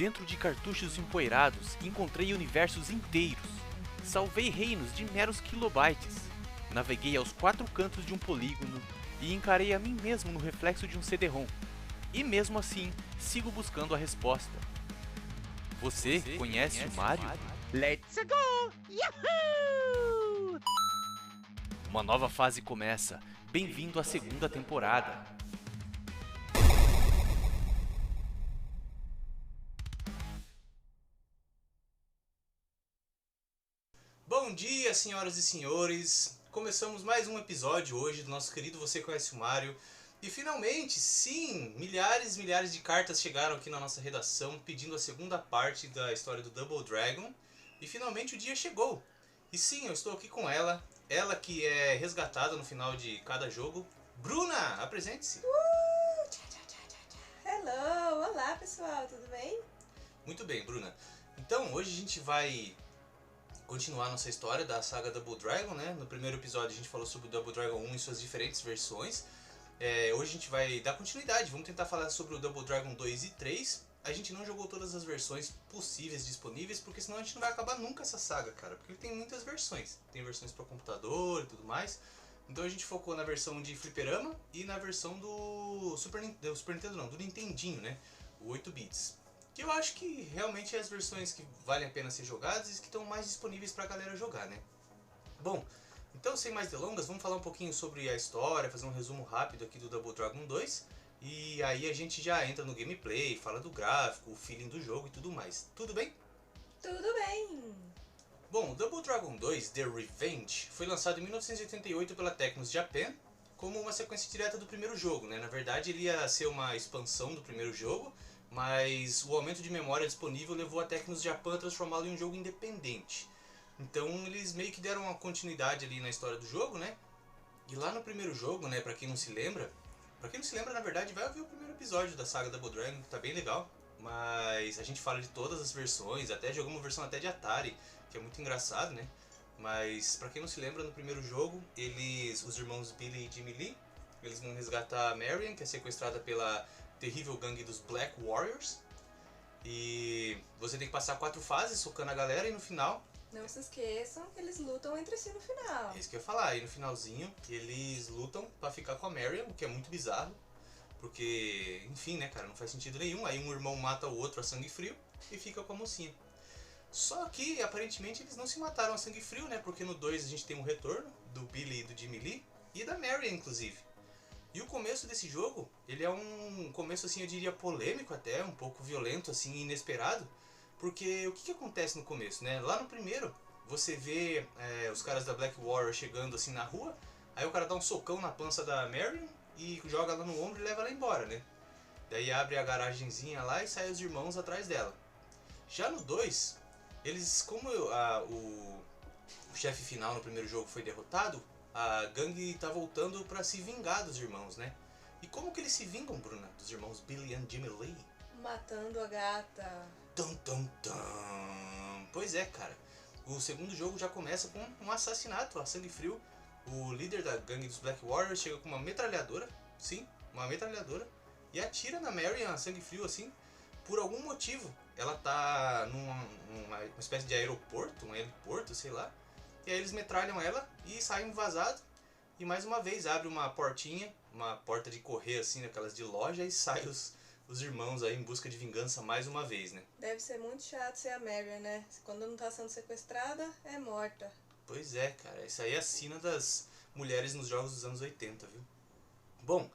Dentro de cartuchos empoeirados, encontrei universos inteiros. Salvei reinos de meros kilobytes. Naveguei aos quatro cantos de um polígono e encarei a mim mesmo no reflexo de um CD-ROM. E mesmo assim, sigo buscando a resposta. Você conhece o Mario? Let's go! Yahoo! Uma nova fase começa. Bem-vindo à segunda temporada. Bom dia, senhoras e senhores! Começamos mais um episódio hoje do nosso querido Você Conhece o Mario. E finalmente, sim, milhares e milhares de cartas chegaram aqui na nossa redação pedindo a segunda parte da história do Double Dragon. E finalmente o dia chegou. E sim, eu estou aqui com ela que é resgatada no final de cada jogo. Bruna, apresente-se! Hello! Olá pessoal, tudo bem? Muito bem, Bruna. Então, hoje a gente vai continuar nossa história da saga Double Dragon, né? No primeiro episódio a gente falou sobre o Double Dragon 1 e suas diferentes versões. Hoje a gente vai dar continuidade, vamos tentar falar sobre o Double Dragon 2 e 3. A gente não jogou todas as versões possíveis disponíveis, porque senão a gente não vai acabar nunca essa saga, cara. Porque ele tem muitas versões. Tem versões para computador e tudo mais. Então a gente focou na versão de fliperama e na versão do Super Nintendo não, do Nintendinho, né? O 8 bits. Que eu acho que realmente é as versões que valem a pena ser jogadas e que estão mais disponíveis pra galera jogar, né? Bom, então sem mais delongas, vamos falar um pouquinho sobre a história, fazer um resumo rápido aqui do Double Dragon 2. E aí a gente já entra no gameplay, fala do gráfico, o feeling do jogo e tudo mais. Tudo bem? Tudo bem! Bom, o Double Dragon 2 The Revenge foi lançado em 1988 pela Technos Japan como uma sequência direta do primeiro jogo, né? Na verdade ele ia ser uma expansão do primeiro jogo, mas o aumento de memória disponível levou a Technos Japan a transformá-lo em um jogo independente. Então eles meio que deram uma continuidade ali na história do jogo, né? E lá no primeiro jogo, né, pra quem não se lembra, na verdade vai ouvir o primeiro episódio da saga Double Dragon, que tá bem legal. Mas a gente fala de todas as versões, até jogamos uma versão até de Atari, que é muito engraçado, né? Mas pra quem não se lembra, no primeiro jogo, os irmãos Billy e Jimmy Lee, eles vão resgatar a Marion, que é sequestrada pela terrível gangue dos Black Warriors. E você tem que passar 4 fases socando a galera e no final... Não se esqueçam que eles lutam entre si no final. É isso que eu ia falar, aí no finalzinho eles lutam pra ficar com a Marion, o que é muito bizarro. Porque, enfim, né, cara, não faz sentido nenhum. Aí um irmão mata o outro a sangue frio e fica com a mocinha. Só que, aparentemente, eles não se mataram a sangue frio, né? Porque no 2 a gente tem um retorno do Billy e do Jimmy Lee e da Marion, inclusive. E o começo desse jogo, ele é um começo, assim, eu diria polêmico até, um pouco violento, assim, inesperado. Porque o que acontece no começo, né? Lá no primeiro, você vê os caras da Black Warrior chegando, assim, na rua. Aí o cara dá um socão na pança da Marion e joga ela no ombro e leva ela embora, né? Daí abre a garagenzinha lá e sai os irmãos atrás dela. Já no 2, eles, como o chefe final no primeiro jogo foi derrotado, a gangue tá voltando pra se vingar dos irmãos, né? E como que eles se vingam, Bruna, dos irmãos Billy e Jimmy Lee? Matando a gata. Tum, tum, tum. Pois é, cara. O segundo jogo já começa com um assassinato a sangue frio. O líder da gangue dos Black Warriors chega com uma metralhadora, sim, uma metralhadora, e atira na Marion a sangue frio, assim, por algum motivo. Ela tá numa espécie de aeroporto, um heliporto, sei lá. E aí eles metralham ela e saem vazado. E mais uma vez abre uma portinha, uma porta de correr assim, daquelas de loja, e sai os irmãos aí em busca de vingança mais uma vez, né? Deve ser muito chato ser a Marion, né? Quando não tá sendo sequestrada, é morta. Pois é, cara. Isso aí é a sina das mulheres nos jogos dos anos 80, viu? Bom,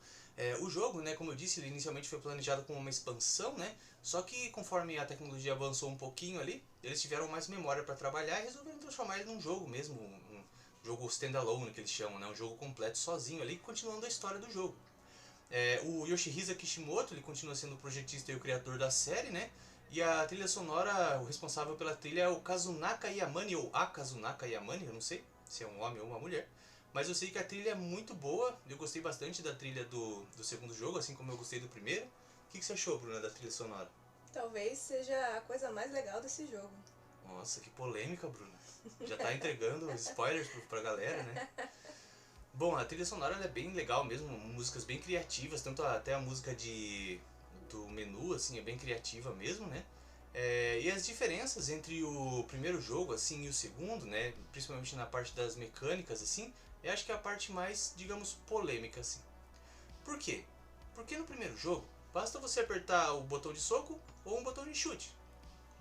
o jogo, né, como eu disse, ele inicialmente foi planejado como uma expansão, né? Só que conforme a tecnologia avançou um pouquinho ali, eles tiveram mais memória para trabalhar e resolveram transformar ele num jogo mesmo, um jogo standalone que eles chamam, né? Um jogo completo sozinho ali, continuando a história do jogo. O Yoshihisa Kishimoto, ele continua sendo o projetista e o criador da série, né? E a trilha sonora, o responsável pela trilha é o Kazunaka Yamane, ou a Kazunaka Yamane, eu não sei se é um homem ou uma mulher. Mas eu sei que a trilha é muito boa, eu gostei bastante da trilha do segundo jogo, assim como eu gostei do primeiro. O que você achou, Bruna, da trilha sonora? Talvez seja a coisa mais legal desse jogo. Nossa, que polêmica, Bruna. Já tá entregando spoilers pra galera, né? Bom, a trilha sonora ela é bem legal mesmo, músicas bem criativas, tanto até a música do menu, assim, é bem criativa mesmo, né? E as diferenças entre o primeiro jogo assim e o segundo, né, principalmente na parte das mecânicas assim, eu acho que é a parte mais, digamos, polêmica assim. Por quê? Porque no primeiro jogo basta você apertar o botão de soco ou um botão de chute.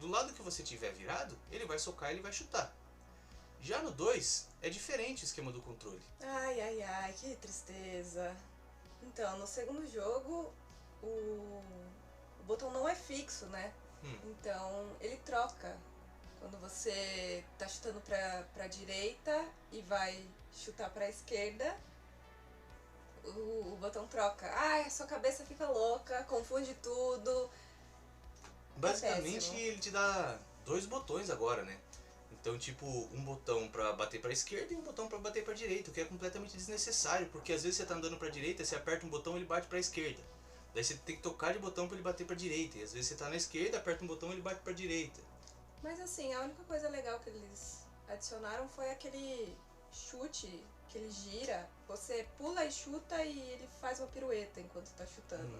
Do lado que você tiver virado, ele vai socar e ele vai chutar. Já no 2 é diferente o esquema do controle. Ai, ai, ai, que tristeza. Então, no segundo jogo, o botão não é fixo, né? Então, ele troca. Quando você tá chutando pra direita e vai chutar pra esquerda, o botão troca. Ai, a sua cabeça fica louca, confunde tudo. Basicamente péssimo. ele te dá 2 botões agora, né? Então, tipo, um botão pra bater pra esquerda e um botão pra bater pra direita, o que é completamente desnecessário, porque às vezes você tá andando pra direita, você aperta um botão e ele bate pra esquerda. Daí você tem que tocar de botão pra ele bater pra direita, e às vezes você tá na esquerda, aperta um botão e ele bate pra direita. Mas assim, a única coisa legal que eles adicionaram foi aquele chute que ele gira. Você pula e chuta e ele faz uma pirueta enquanto tá chutando.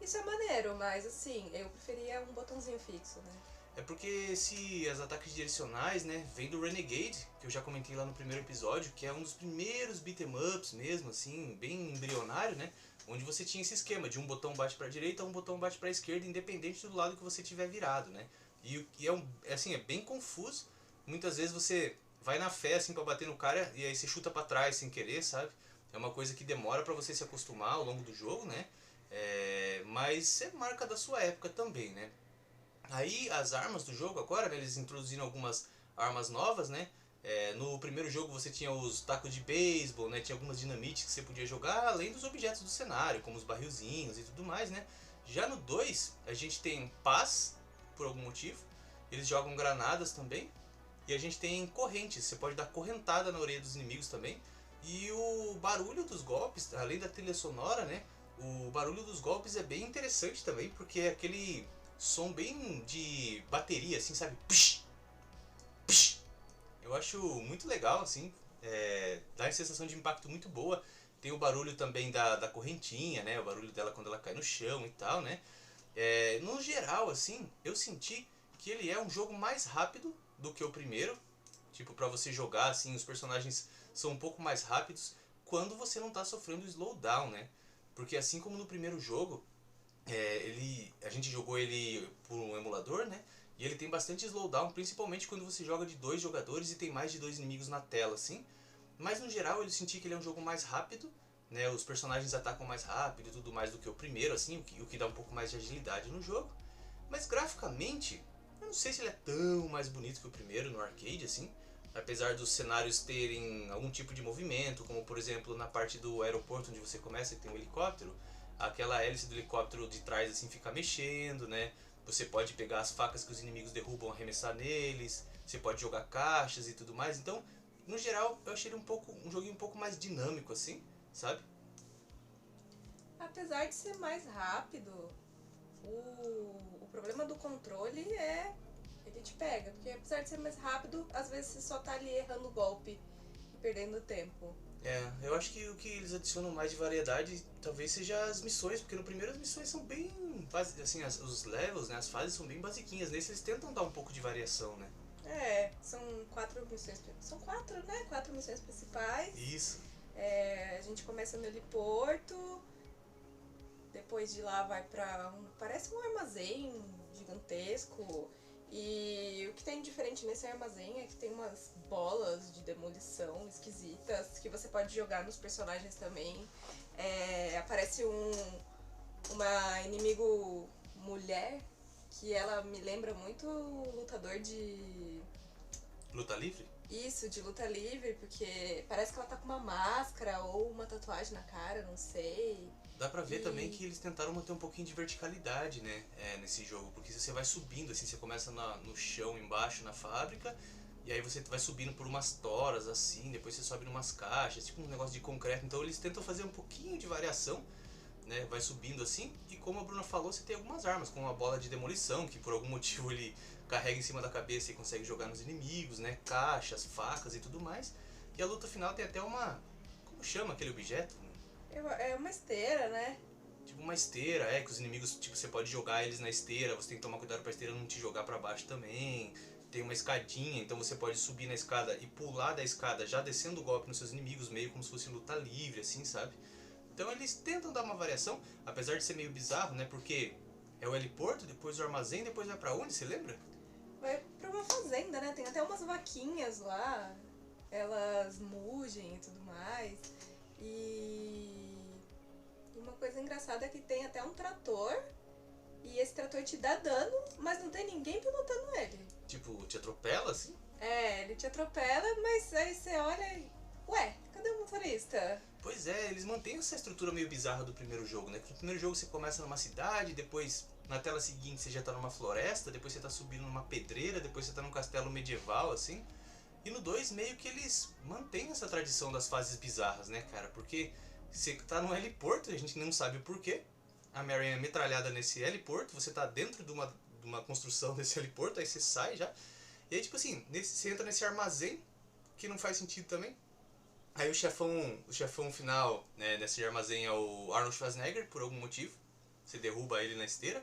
Isso é maneiro, mas assim, eu preferia um botãozinho fixo, né? É porque esses ataques direcionais, né, vem do Renegade, que eu já comentei lá no primeiro episódio, que é um dos primeiros beat'em ups mesmo, assim, bem embrionário, né, onde você tinha esse esquema de um botão bate pra direita, um botão bate pra esquerda, independente do lado que você tiver virado, né. E assim, é bem confuso, muitas vezes você vai na fé, assim, pra bater no cara, e aí você chuta pra trás sem querer, sabe. É uma coisa que demora pra você se acostumar ao longo do jogo, né, mas é marca da sua época também, né. Aí as armas do jogo agora, né, eles introduziram algumas armas novas, né? No primeiro jogo você tinha os tacos de beisebol, né? Tinha algumas dinamites que você podia jogar, além dos objetos do cenário, como os barrilzinhos e tudo mais, né? Já no 2, a gente tem paz, por algum motivo. Eles jogam granadas também. E a gente tem correntes, você pode dar correntada na orelha dos inimigos também. E o barulho dos golpes, além da trilha sonora, né? O barulho dos golpes é bem interessante também, porque é aquele som bem de bateria, assim, sabe? Psh, psh. Eu acho muito legal, assim, dá uma sensação de impacto muito boa. Tem o barulho também da correntinha, né? O barulho dela quando ela cai no chão e tal, né? No geral, assim, eu senti que ele é um jogo mais rápido do que o primeiro. Tipo, pra você jogar, assim, os personagens são um pouco mais rápidos quando você não tá sofrendo slowdown, né? Porque assim como no primeiro jogo, a gente jogou ele por um emulador, né? E ele tem bastante slowdown, principalmente quando você joga de 2 jogadores e tem mais de 2 inimigos na tela, assim. Mas no geral eu senti que ele é um jogo mais rápido, né? Os personagens atacam mais rápido e tudo mais do que o primeiro, assim, o que dá um pouco mais de agilidade no jogo. Mas graficamente, eu não sei se ele é tão mais bonito que o primeiro no arcade, assim. Apesar dos cenários terem algum tipo de movimento, como por exemplo na parte do aeroporto onde você começa e tem um helicóptero, aquela hélice do helicóptero de trás assim fica mexendo, né? Você pode pegar as facas que os inimigos derrubam, arremessar neles, você pode jogar caixas e tudo mais. Então, no geral, eu achei ele um joguinho um pouco mais dinâmico assim, sabe? Apesar de ser mais rápido, o problema do controle é ele te pega, porque apesar de ser mais rápido, às vezes você só tá ali errando o golpe e perdendo tempo. Eu acho que o que eles adicionam mais de variedade talvez seja as missões, porque no primeiro as missões são bem assim, os levels, né, as fases são bem basiquinhas. Nesse eles tentam dar um pouco de variação, né? São 4 missões. São 4, né? 4 missões principais. Isso. A gente começa no heliporto. Depois de lá vai pra parece um armazém gigantesco. E o que tem diferente nesse armazém é que tem umas bolas de demolição esquisitas que você pode jogar nos personagens também. Aparece uma inimigo mulher que ela me lembra muito lutador de... Luta livre? Isso, de luta livre, porque parece que ela tá com uma máscara ou uma tatuagem na cara, não sei. Dá pra ver também que eles tentaram manter um pouquinho de verticalidade, né, nesse jogo, porque você vai subindo, assim, você começa no chão embaixo na fábrica, e aí você vai subindo por umas toras, assim, depois você sobe numas caixas, tipo um negócio de concreto, então eles tentam fazer um pouquinho de variação, né, vai subindo assim, e como a Bruna falou, você tem algumas armas, como a bola de demolição, que por algum motivo ele carrega em cima da cabeça e consegue jogar nos inimigos, né, caixas, facas e tudo mais, e a luta final tem até uma... como chama aquele objeto? É uma esteira, né? Tipo tipo uma esteira, que os inimigos, tipo, você pode jogar eles na esteira, você tem que tomar cuidado pra esteira não te jogar pra baixo também. Tem uma escadinha, então você pode subir na escada e pular da escada já descendo o golpe nos seus inimigos, meio como se fosse luta livre, assim, sabe? Então eles tentam dar uma variação, apesar de ser meio bizarro, né? Porque é o heliporto, depois o armazém, depois vai pra onde, você lembra? Vai pra uma fazenda, né? Tem até umas vaquinhas lá, elas mugem e tudo mais. E uma coisa engraçada é que tem até um trator, e esse trator te dá dano, mas não tem ninguém pilotando ele. Tipo, te atropela, assim? Ele te atropela, mas aí você olha e... Ué, cadê o motorista? Pois é, eles mantêm essa estrutura meio bizarra do primeiro jogo, né? No primeiro jogo você começa numa cidade, depois na tela seguinte você já tá numa floresta, depois você tá subindo numa pedreira, depois você tá num castelo medieval, assim. E no 2 meio que eles mantêm essa tradição das fases bizarras, né, cara? Porque você tá num heliporto, a gente não sabe o porquê. A Marion é metralhada nesse heliporto, você tá dentro de uma construção desse heliporto, aí você sai já. E aí, tipo assim, você entra nesse armazém, que não faz sentido também. Aí o chefão final, né, nesse armazém é o Arnold Schwarzenegger, por algum motivo. Você derruba ele na esteira.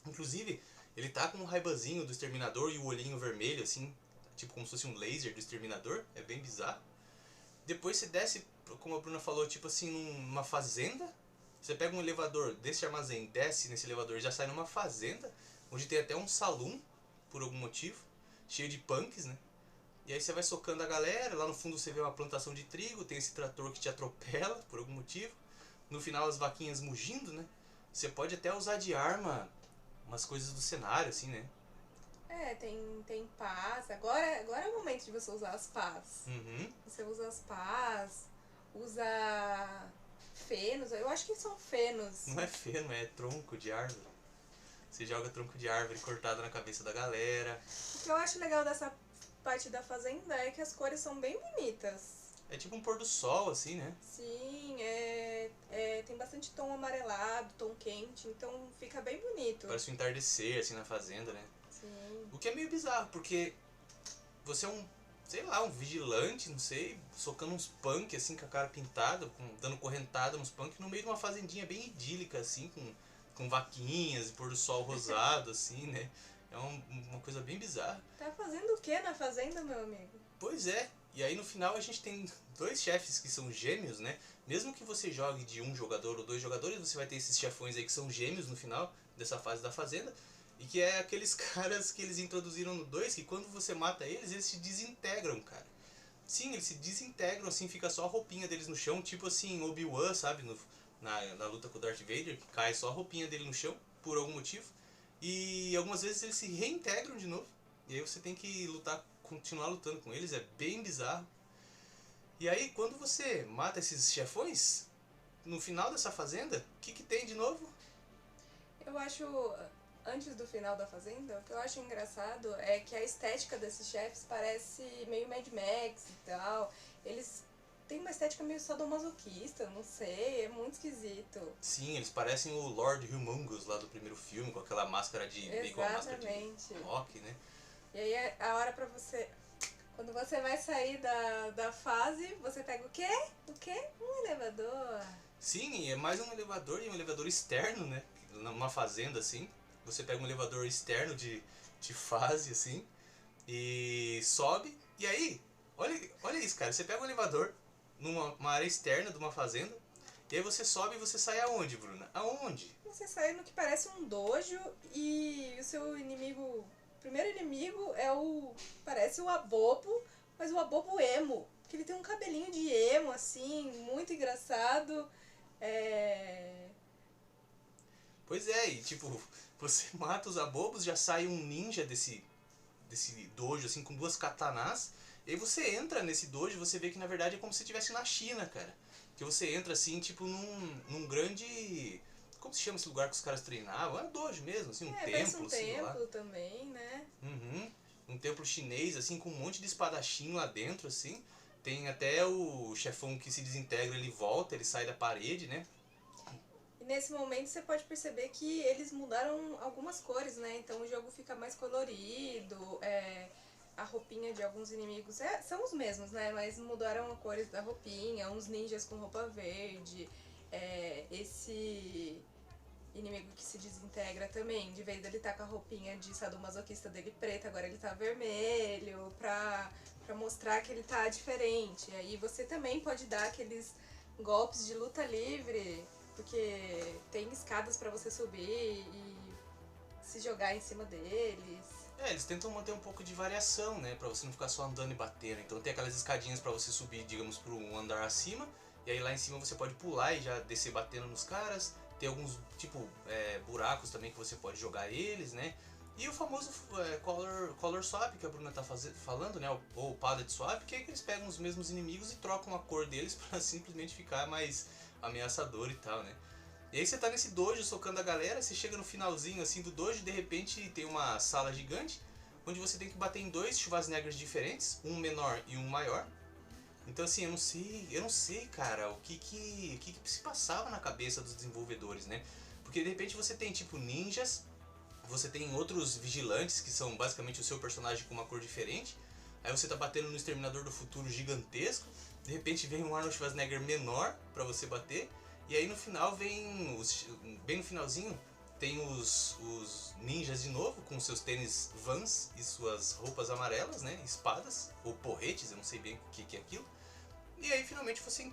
Inclusive, ele tá com um raibazinho do Exterminador e o olhinho vermelho, assim, tipo como se fosse um laser do Exterminador. É bem bizarro. Depois você desce, como a Bruna falou, tipo assim, numa fazenda. Você pega um elevador desse armazém, desce nesse elevador e já sai numa fazenda, onde tem até um saloon, por algum motivo, cheio de punks, né? E aí você vai socando a galera, lá no fundo você vê uma plantação de trigo, tem esse trator que te atropela, por algum motivo. No final as vaquinhas mugindo, né? Você pode até usar de arma umas coisas do cenário, assim, né? Tem pás. Agora é o momento de você usar as pás. Uhum. Você usa as pás, usa fenos. Eu acho que são fenos. Não é feno, é tronco de árvore. Você joga tronco de árvore cortado na cabeça da galera. O que eu acho legal dessa parte da fazenda é que as cores são bem bonitas. É tipo um pôr do sol, assim, né? Sim, tem bastante tom amarelado, tom quente, então fica bem bonito. Parece um entardecer, assim, na fazenda, né? Sim. O que é meio bizarro, porque você é um, sei lá, um vigilante, não sei, socando uns punk, assim, com a cara pintada, dando correntada nos punk, no meio de uma fazendinha bem idílica, assim, com vaquinhas e pôr do sol rosado, assim, né? É uma coisa bem bizarra. Tá fazendo o que na fazenda, meu amigo? Pois é, e aí no final a gente tem 2 chefes que são gêmeos, né? Mesmo que você jogue de um jogador ou 2 jogadores, você vai ter esses chefões aí que são gêmeos no final dessa fase da fazenda. E que é aqueles caras que eles introduziram no 2, que quando você mata eles se desintegram, cara. Sim, eles se desintegram, assim, fica só a roupinha deles no chão, tipo assim, Obi-Wan, sabe? Na luta com o Darth Vader, que cai só a roupinha dele no chão, por algum motivo. E algumas vezes eles se reintegram de novo. E aí você tem que continuar lutando com eles, é bem bizarro. E aí, quando você mata esses chefões, no final dessa fazenda, o que tem de novo? Eu acho, antes do final da fazenda, o que eu acho engraçado é que a estética desses chefes parece meio Mad Max e tal. Eles têm uma estética meio sadomasoquista, não sei, é muito esquisito. Sim, eles parecem o Lord Humongous lá do primeiro filme, com aquela máscara de... meio com a máscara de rock, né? E aí é a hora pra você... Quando você vai sair da fase, você pega o quê? O quê? Um elevador. Sim, é mais um elevador e um elevador externo, né? Numa fazenda, assim. Você pega um elevador externo de fase, assim, e sobe. E aí, olha isso, cara. Você pega um elevador numa área externa de uma fazenda, e aí você sobe e você sai aonde, Bruna? Aonde? Você sai no que parece um dojo e o seu inimigo... O primeiro inimigo parece o Abobo, mas o Abobo emo. Porque ele tem um cabelinho de emo, assim, muito engraçado. Pois é, e tipo, você mata os Abobos, já sai um ninja desse dojo, assim, com 2 katanas. E aí você entra nesse dojo e você vê que na verdade é como se estivesse na China, cara. Que você entra assim, tipo, num grande... Como se chama esse lugar que os caras treinavam? É um dojo mesmo, assim, um templo, um assim, lá. templo também, né? Uhum. Um templo chinês, assim, com um monte de espadachim lá dentro, assim. Tem até o chefão que se desintegra, ele volta, ele sai da parede, né? E nesse momento você pode perceber que eles mudaram algumas cores, né? Então o jogo fica mais colorido, a roupinha de alguns inimigos são os mesmos, né? Mas mudaram as cores da roupinha, uns ninjas com roupa verde, inimigo que se desintegra também. De vez ele tá com a roupinha de sadomasoquista dele preta, agora ele tá vermelho, pra mostrar que ele tá diferente. Aí você também pode dar aqueles golpes de luta livre, porque tem escadas pra você subir e se jogar em cima deles. Eles tentam manter um pouco de variação, né? Pra você não ficar só andando e batendo. Então tem aquelas escadinhas pra você subir, digamos, pro um andar acima. E aí lá em cima você pode pular e já descer batendo nos caras. Tem alguns, tipo, buracos também que você pode jogar eles, né? E o famoso color swap que a Bruna tá falando, né? Ou palette swap, que é que eles pegam os mesmos inimigos e trocam a cor deles pra simplesmente ficar mais ameaçador e tal, né? E aí você tá nesse dojo socando a galera, você chega no finalzinho assim do dojo e de repente tem uma sala gigante onde você tem que bater em dois Schwarzeneggers diferentes, um menor e um maior. Então assim, eu não sei, cara, o que se passava na cabeça dos desenvolvedores, né? Porque de repente você tem tipo ninjas, você tem outros vigilantes que são basicamente o seu personagem com uma cor diferente. Aí você tá batendo no Exterminador do Futuro gigantesco, de repente vem um Arnold Schwarzenegger menor pra você bater. E aí no final bem no finalzinho, tem os ninjas de novo, com seus tênis Vans e suas roupas amarelas, né, espadas, ou porretes, eu não sei bem o que é aquilo. E aí finalmente você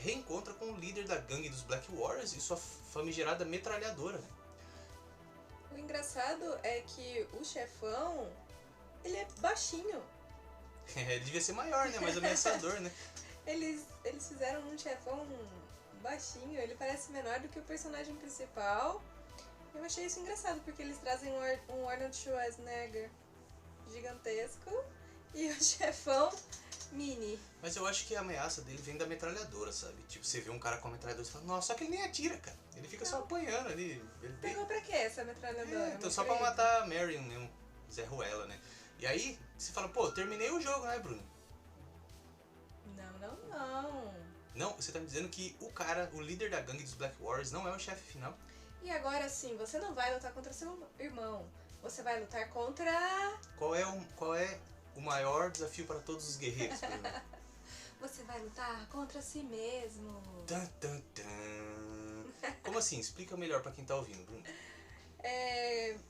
reencontra com o líder da gangue dos Black Warriors e sua famigerada metralhadora. O engraçado é que o chefão, ele é baixinho. Ele devia ser maior, né, mais ameaçador, né. Eles fizeram um chefão baixinho, ele parece menor do que o personagem principal. Eu achei isso engraçado, porque eles trazem um Arnold Schwarzenegger gigantesco e o chefão mini. Mas eu acho que a ameaça dele vem da metralhadora, sabe? Tipo, você vê um cara com a metralhadora e fala, nossa, só que ele nem atira, cara. Ele fica só apanhando ali. Pegou pra quê essa metralhadora? Então só pra matar a Marion mesmo, Zé Ruela, né? E aí, você fala, pô, terminei o jogo, né, Bruno? Não. Não, você tá me dizendo que o líder da gangue dos Black Warriors não é o chefe final? E agora sim, você não vai lutar contra seu irmão. Você vai lutar contra... Qual é o maior desafio para todos os guerreiros, Bruno? Você vai lutar contra si mesmo. Tan, tan, tan. Como assim? Explica melhor pra quem tá ouvindo, Bruno.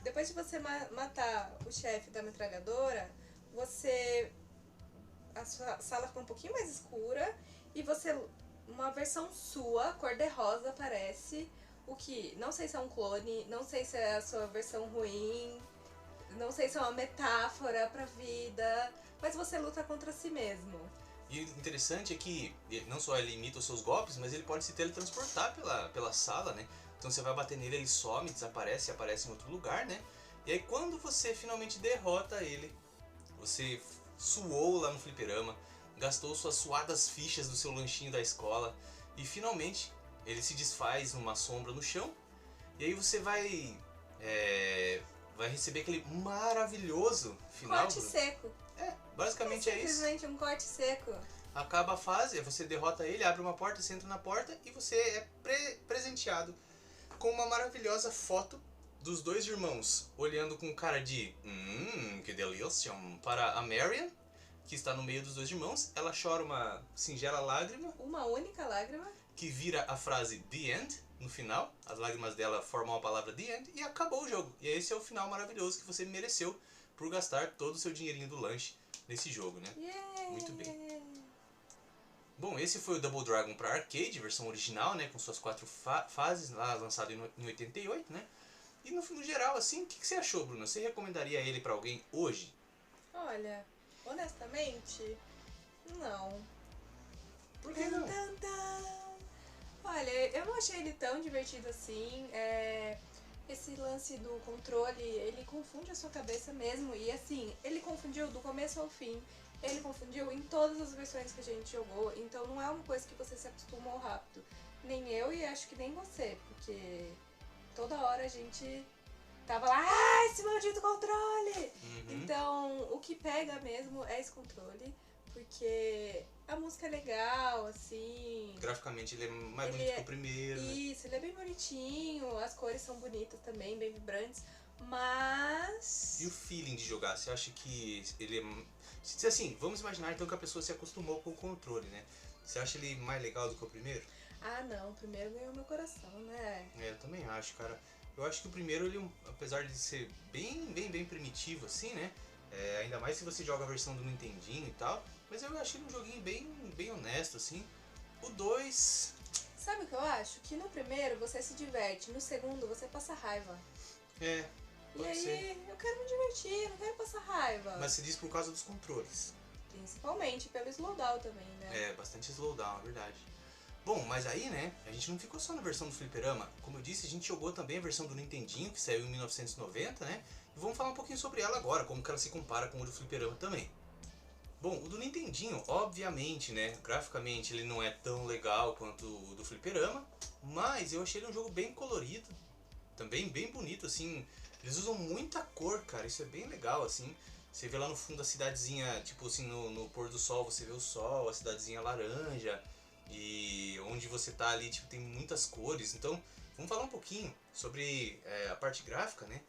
Depois de você matar o chefe da metralhadora, a sua sala fica um pouquinho mais escura e uma versão sua, cor de rosa, aparece. O que não sei se é um clone, não sei se é a sua versão ruim, não sei se é uma metáfora pra vida, mas você luta contra si mesmo. E o interessante é que não só ele imita os seus golpes, mas ele pode se teletransportar pela sala, né? Então você vai bater nele, ele some, desaparece e aparece em outro lugar, né? E aí quando você finalmente derrota ele, você suou lá no fliperama, gastou suas suadas fichas do seu lanchinho da escola e finalmente ele se desfaz numa sombra no chão. E aí você vai receber aquele maravilhoso final. Corte seco. Basicamente é isso. Simplesmente um corte seco. Acaba a fase, você derrota ele, abre uma porta, você entra na porta e você é presenteado com uma maravilhosa foto dos dois irmãos olhando com cara de que delícia para a Marion, que está no meio dos dois irmãos. Ela chora uma singela lágrima. Uma única lágrima. Que vira a frase The End no final. As lágrimas dela formam a palavra The End e acabou o jogo. E esse é o final maravilhoso que você mereceu por gastar todo o seu dinheirinho do lanche nesse jogo, né? Yeah. Muito bem. Bom, esse foi o Double Dragon para arcade, versão original, né? Com suas 4 fases, lá lançado em 88, né? E no geral, assim, o que você achou, Bruno? Você recomendaria ele para alguém hoje? Olha, honestamente, não. Por que não? Olha, eu não achei ele tão divertido assim. Esse lance do controle, ele confunde a sua cabeça mesmo. E assim, ele confundiu do começo ao fim. Ele confundiu em todas as versões que a gente jogou. Então não é uma coisa que você se acostumou rápido. Nem eu e acho que nem você. Porque toda hora a gente tava lá, esse maldito controle! Então o que pega mesmo é esse controle. Porque a música é legal, assim. Graficamente ele é mais bonito que o primeiro. Isso, ele é bem bonitinho, as cores são bonitas também, bem vibrantes, mas... E o feeling de jogar? Você acha que ele é... Assim, vamos imaginar então que a pessoa se acostumou com o controle, né? Você acha ele mais legal do que o primeiro? Ah, não, o primeiro ganhou meu coração, né? É, eu também acho, cara. Eu acho que o primeiro, ele, apesar de ser bem primitivo, assim, né? Ainda mais se você joga a versão do Nintendinho e tal. Mas eu achei um joguinho bem honesto, assim. O 2... Sabe o que eu acho? Que no primeiro você se diverte, no segundo você passa raiva. É, E pode aí, ser. eu quero me divertir, não quero passar raiva. Mas se diz por causa dos controles. Principalmente pelo slowdown também, né? É, bastante slowdown, é verdade. Bom, mas aí, né, a gente não ficou só na versão do fliperama. Como eu disse, a gente jogou também a versão do Nintendinho, que saiu em 1990, né? E vamos falar um pouquinho sobre ela agora, como que ela se compara com o do fliperama também. Bom, o do Nintendinho, obviamente, né, graficamente ele não é tão legal quanto o do fliperama, mas eu achei ele um jogo bem colorido, também bem bonito, assim. Eles usam muita cor, cara, isso é bem legal, assim. Você vê lá no fundo a cidadezinha, tipo assim, no pôr do sol você vê o sol, a cidadezinha laranja. E onde você tá ali, tipo, tem muitas cores. Então, vamos falar um pouquinho sobre a parte gráfica, né?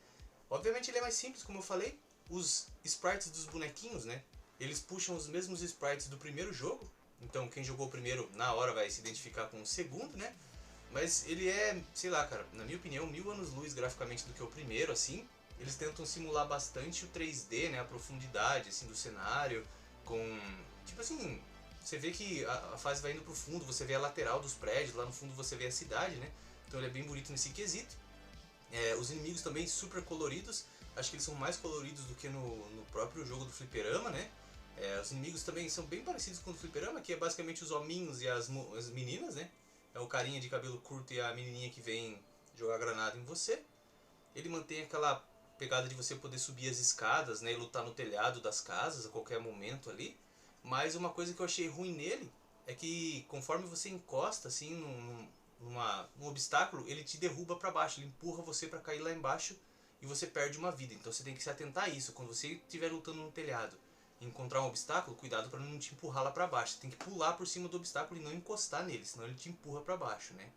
Obviamente ele é mais simples, como eu falei. Os sprites dos bonequinhos, né? Eles puxam os mesmos sprites do primeiro jogo. Então, quem jogou o primeiro, na hora vai se identificar com o segundo, né? Mas ele é, sei lá, cara, na minha opinião, 1000 anos-luz graficamente do que o primeiro, assim. Eles tentam simular bastante o 3D, né? A profundidade, assim, do cenário. Com, tipo assim... Você vê que a fase vai indo pro fundo, você vê a lateral dos prédios, lá no fundo você vê a cidade, né? Então ele é bem bonito nesse quesito. Os inimigos também super coloridos, acho que eles são mais coloridos do que no próprio jogo do fliperama, né? Os inimigos também são bem parecidos com o do fliperama, que é basicamente os hominhos e as meninas, né? É o carinha de cabelo curto e a menininha que vem jogar granada em você. Ele mantém aquela pegada de você poder subir as escadas, né? E lutar no telhado das casas a qualquer momento ali. Mas uma coisa que eu achei ruim nele é que conforme você encosta assim num obstáculo, ele te derruba para baixo, ele empurra você para cair lá embaixo e você perde uma vida. Então você tem que se atentar a isso. Quando você estiver lutando no telhado e encontrar um obstáculo, cuidado para não te empurrar lá para baixo. Você tem que pular por cima do obstáculo e não encostar nele, senão ele te empurra para baixo, né?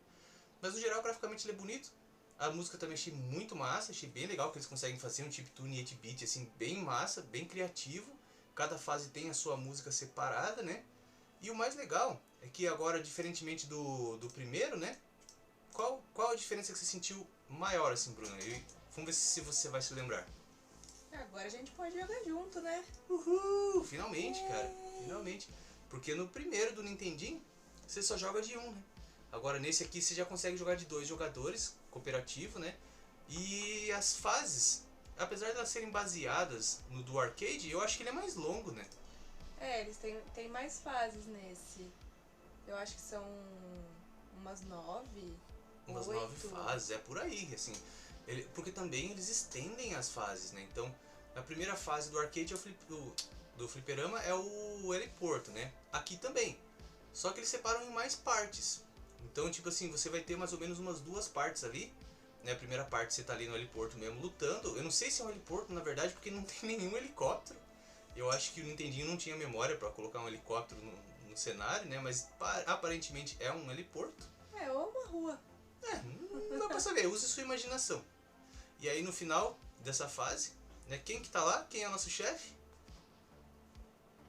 Mas no geral, graficamente ele é bonito. A música também achei muito massa, achei bem legal que eles conseguem fazer um chiptune 8-bit assim, bem massa, bem criativo. Cada fase tem a sua música separada, né? E o mais legal é que agora, diferentemente do primeiro, né? Qual a diferença que você sentiu maior, assim, Bruno? Vamos ver se você vai se lembrar. Agora a gente pode jogar junto, né? Uhul! Finalmente, cara. Finalmente. Porque no primeiro do Nintendinho, você só joga de um, né? Agora nesse aqui você já consegue jogar de 2 jogadores, cooperativo, né? E as fases... Apesar de elas serem baseadas no do arcade, eu acho que ele é mais longo, né? Eles têm mais fases nesse. Eu acho que são umas 9. Umas 9 fases, é por aí, assim. Porque também eles estendem as fases, né? Então, a primeira fase do arcade do fliperama é o heliporto, né? Aqui também. Só que eles separam em mais partes. Então, tipo assim, você vai ter mais ou menos umas 2 partes ali. A primeira parte você tá ali no heliporto mesmo lutando. Eu não sei se é um heliporto na verdade porque não tem nenhum helicóptero. Eu acho que o Nintendinho não tinha memória para colocar um helicóptero no cenário, né? Mas aparentemente é um heliporto. Ou uma rua. Não dá pra saber, use sua imaginação. E aí no final dessa fase, né? Quem que tá lá? Quem é o nosso chefe?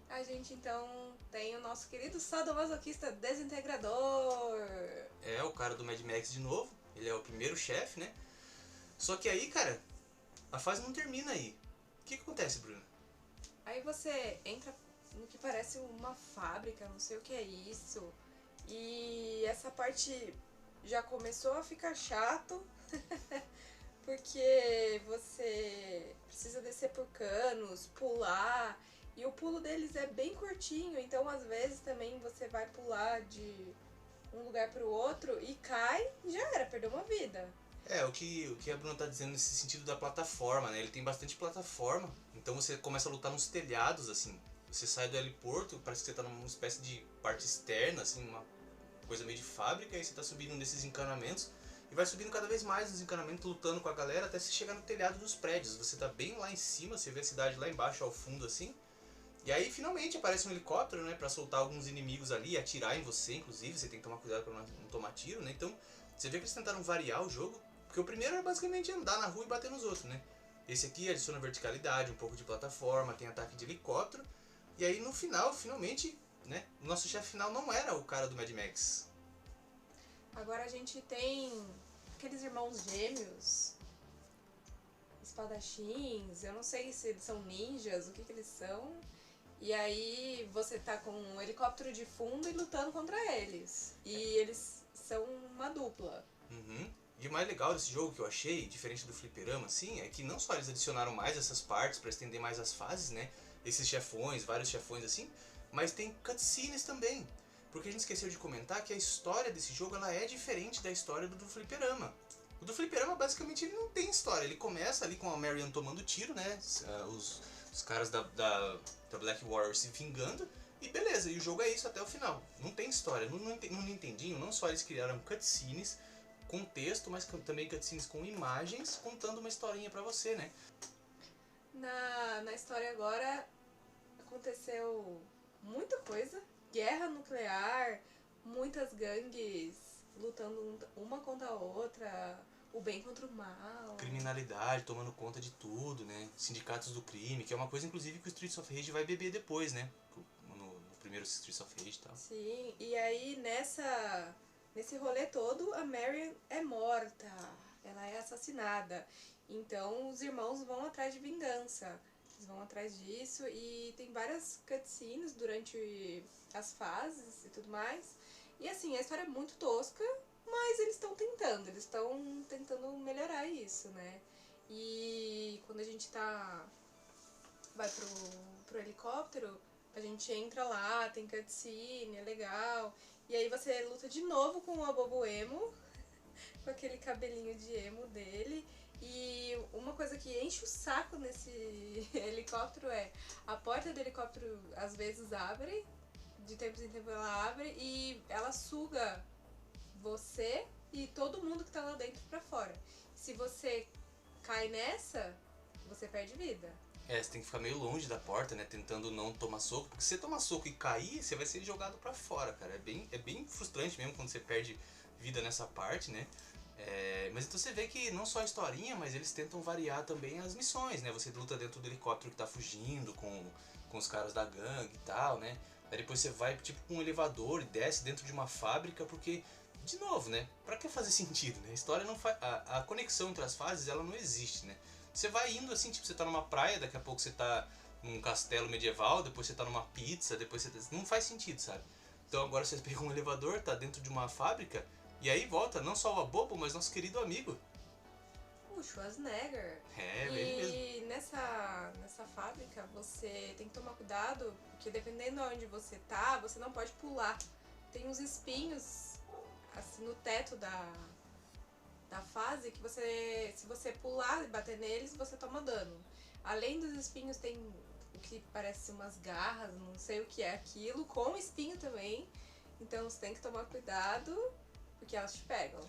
A gente então tem o nosso querido sadomasoquista desintegrador. É o cara do Mad Max de novo. Ele é o primeiro chefe, né? Só que aí, cara, a fase não termina aí. O que acontece, Bruno? Aí você entra no que parece uma fábrica, não sei o que é isso. E essa parte já começou a ficar chato. Porque você precisa descer por canos, pular. E o pulo deles é bem curtinho, então às vezes também você vai pular de um lugar pro outro e cai, já era, perdeu uma vida. O que a Bruna tá dizendo nesse sentido da plataforma, né? Ele tem bastante plataforma, então você começa a lutar nos telhados, assim. Você sai do heliporto, parece que você tá numa espécie de parte externa, assim, uma coisa meio de fábrica, e você tá subindo nesses encanamentos, e vai subindo cada vez mais nos encanamentos, lutando com a galera, até você chegar no telhado dos prédios. Você tá bem lá em cima, você vê a cidade lá embaixo, ao fundo, assim. E aí, finalmente, aparece um helicóptero, né, pra soltar alguns inimigos ali e atirar em você, inclusive. Você tem que tomar cuidado pra não tomar tiro, né? Então, você vê que eles tentaram variar o jogo, porque o primeiro era basicamente andar na rua e bater nos outros, né? Esse aqui adiciona verticalidade, um pouco de plataforma, tem ataque de helicóptero. E aí, no final, finalmente, né, o nosso chefe final não era o cara do Mad Max. Agora a gente tem aqueles irmãos gêmeos, espadachins, eu não sei se eles são ninjas, o que eles são. E aí você tá com um helicóptero de fundo e lutando contra eles. E eles são uma dupla. Uhum. E o mais legal desse jogo que eu achei, diferente do fliperama, assim, é que não só eles adicionaram mais essas partes pra estender mais as fases, né? Esses chefões, vários chefões assim, mas tem cutscenes também. Porque a gente esqueceu de comentar que a história desse jogo ela é diferente da história do fliperama. O do fliperama basicamente ele não tem história, ele começa ali com a Marion tomando tiro, né? Os caras da Black Warrior se vingando. E beleza, e o jogo é isso até o final. Não tem história. No Nintendinho, não só eles criaram cutscenes com texto, mas também cutscenes com imagens, contando uma historinha pra você, né? Na história agora aconteceu muita coisa. Guerra nuclear, muitas gangues lutando uma contra a outra, o bem contra o mal. Criminalidade tomando conta de tudo, né? Sindicatos do crime, que é uma coisa inclusive que o Streets of Rage vai beber depois, né? No primeiro Streets of Rage e tal. Sim, e aí nesse rolê todo a Marion é morta, ela é assassinada. Então os irmãos vão atrás de vingança. Eles vão atrás disso e tem várias cutscenes durante as fases e tudo mais. E assim, a história é muito tosca, mas eles estão tentando melhorar isso, né? E quando a gente vai pro helicóptero, a gente entra lá, tem cutscene, é legal. E aí você luta de novo com o Abobo Emo, com aquele cabelinho de emo dele. E uma coisa que enche o saco nesse helicóptero é a porta do helicóptero às vezes abre, de tempos em tempos ela abre e ela suga você e todo mundo que tá lá dentro pra fora. Se você cai nessa, você perde vida. É, você tem que ficar meio longe da porta, né? Tentando não tomar soco, porque se você tomar soco e cair, você vai ser jogado pra fora, cara. É bem frustrante mesmo quando você perde vida nessa parte, né? Mas então você vê que não só a historinha, mas eles tentam variar também as missões, né? Você luta dentro do helicóptero que tá fugindo com os caras da gangue e tal, né? Aí depois você vai tipo com um elevador e desce dentro de uma fábrica, porque, de novo, né? Pra que fazer sentido, né? A história não faz. A conexão entre as fases ela não existe, né? Você vai indo assim, tipo, você tá numa praia, daqui a pouco você tá num castelo medieval, depois você tá numa pizza, depois você tá... Não faz sentido, sabe? Então agora você pega um elevador, tá dentro de uma fábrica. E aí volta não só o Abobo, mas nosso querido amigo. O Schwarzenegger. É, ele mesmo. E nessa fábrica você tem que tomar cuidado, porque dependendo de onde você tá, você não pode pular. Tem uns espinhos assim no teto da fase que se você pular e bater neles, você toma dano. Além dos espinhos tem o que parece umas garras, não sei o que é aquilo, com espinho também. Então você tem que tomar cuidado, porque elas te pegam.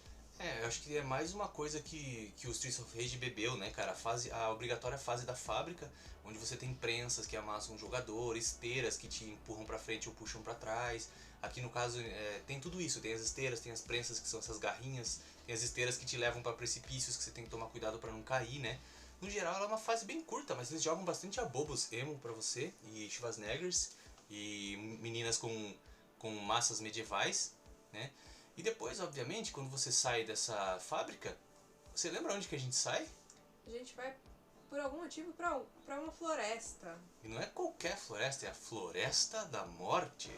Eu acho que é mais uma coisa que o Streets of Rage bebeu, né, cara? A obrigatória fase da fábrica, onde você tem prensas que amassam o jogador, esteiras que te empurram pra frente ou puxam pra trás. Aqui no caso tem tudo isso, tem as esteiras, tem as prensas que são essas garrinhas, tem as esteiras que te levam pra precipícios que você tem que tomar cuidado pra não cair, né? No geral ela é uma fase bem curta, mas eles jogam bastante abobos emo pra você, e Schwarzeneggers, e meninas com massas medievais, né? E depois, obviamente, quando você sai dessa fábrica, você lembra onde que a gente sai? A gente vai, por algum motivo, pra uma floresta. E não é qualquer floresta, é a Floresta da Morte.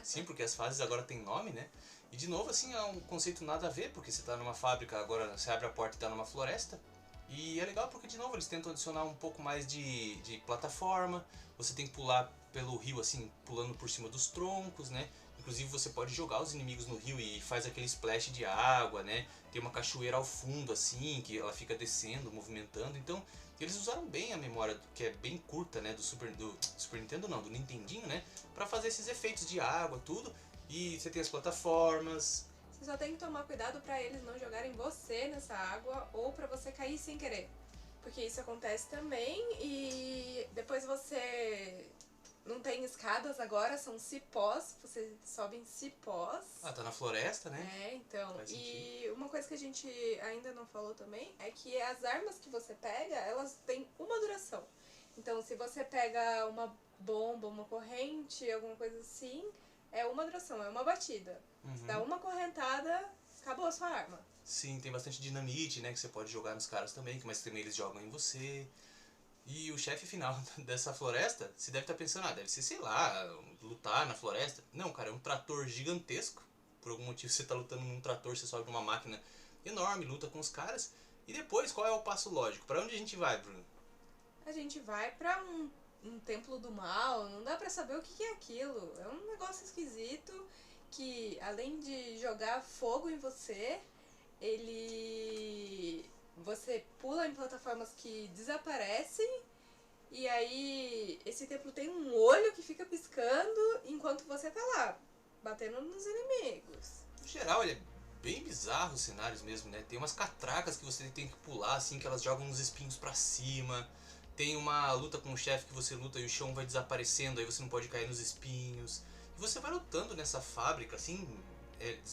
Sim, porque as fases agora têm nome, né? E de novo, assim, é um conceito nada a ver, porque você tá numa fábrica, agora você abre a porta e tá numa floresta. E é legal porque, de novo, eles tentam adicionar um pouco mais de plataforma. Você tem que pular pelo rio, assim, pulando por cima dos troncos, né? Inclusive você pode jogar os inimigos no rio e faz aquele splash de água, né? Tem uma cachoeira ao fundo, assim, que ela fica descendo, movimentando. Então, eles usaram bem a memória, que é bem curta, né? Do Super Nintendo não, do Nintendinho, né? Pra fazer esses efeitos de água, tudo. E você tem as plataformas. Você só tem que tomar cuidado pra eles não jogarem você nessa água ou pra você cair sem querer. Porque isso acontece também e depois você... Não tem escadas agora, são cipós, você sobe em cipós. Ah, tá na floresta, né? Então. Faz E sentido. uma coisa que a gente ainda não falou também é que as armas que você pega, elas têm uma duração. Então, se você pega uma bomba, uma corrente, alguma coisa assim, é uma duração, é uma batida. Você dá uma correntada, acabou a sua arma. Sim, tem bastante dinamite, né, que você pode jogar nos caras também, mas também eles jogam em você. E o chefe final dessa floresta, você deve estar pensando, deve ser, sei lá, lutar na floresta. Não, cara, é um trator gigantesco. Por algum motivo você tá lutando num trator, você sobe numa máquina enorme, luta com os caras. E depois, qual é o passo lógico? Pra onde a gente vai, Bruno? A gente vai pra um templo do mal, não dá pra saber o que é aquilo. É um negócio esquisito que, além de jogar fogo em você, você pula em plataformas que desaparecem. E aí, esse templo tem um olho que fica piscando enquanto você tá lá, batendo nos inimigos. No geral, ele é bem bizarro os cenários mesmo, né? Tem umas catracas que você tem que pular, assim, que elas jogam uns espinhos pra cima. Tem uma luta com o chefe que você luta e o chão vai desaparecendo, aí você não pode cair nos espinhos. E você vai lutando nessa fábrica, assim,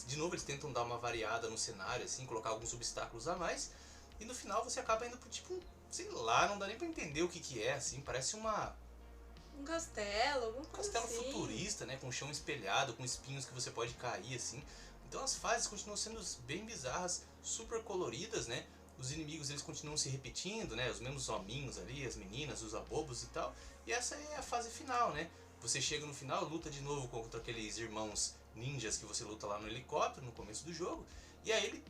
de novo eles tentam dar uma variada no cenário, assim, colocar alguns obstáculos a mais. E no final você acaba indo pro tipo, sei lá, não dá nem pra entender o que é, assim, parece um castelo, alguma coisa castelo assim. futurista, né, com o chão espelhado, com espinhos que você pode cair, assim. Então as fases continuam sendo bem bizarras, super coloridas, né. Os inimigos eles continuam se repetindo, né, os mesmos hominhos ali, as meninas, os abobos e tal. E essa é a fase final, né. Você chega no final, luta de novo contra aqueles irmãos ninjas que você luta lá no helicóptero no começo do jogo. E aí ele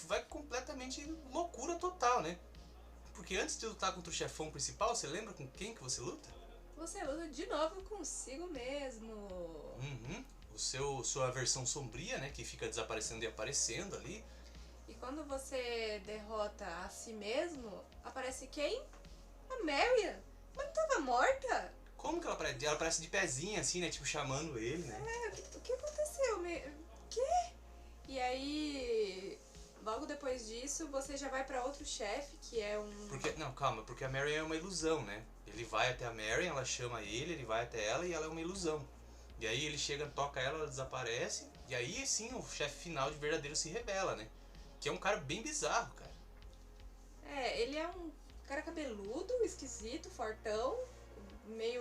vai completamente loucura total, né? Porque antes de lutar contra o chefão principal, você lembra com quem que você luta? Você luta de novo consigo mesmo. Uhum. Sua versão sombria, né? Que fica desaparecendo e aparecendo ali. E quando você derrota a si mesmo, aparece quem? A Marion. Mas não tava morta? Como que ela aparece? Ela aparece de pezinha, assim, né? Tipo, chamando ele, né? O que aconteceu? Quê? E aí, logo depois disso, você já vai pra outro chefe, que é um... Não, calma, porque a Marion é uma ilusão, né? Ele vai até a Marion, ela chama ele vai até ela e ela é uma ilusão. E aí ele chega, toca ela desaparece, e aí sim o chefe final de verdadeiro se revela, né? Que é um cara bem bizarro, cara. Ele é um cara cabeludo, esquisito, fortão, meio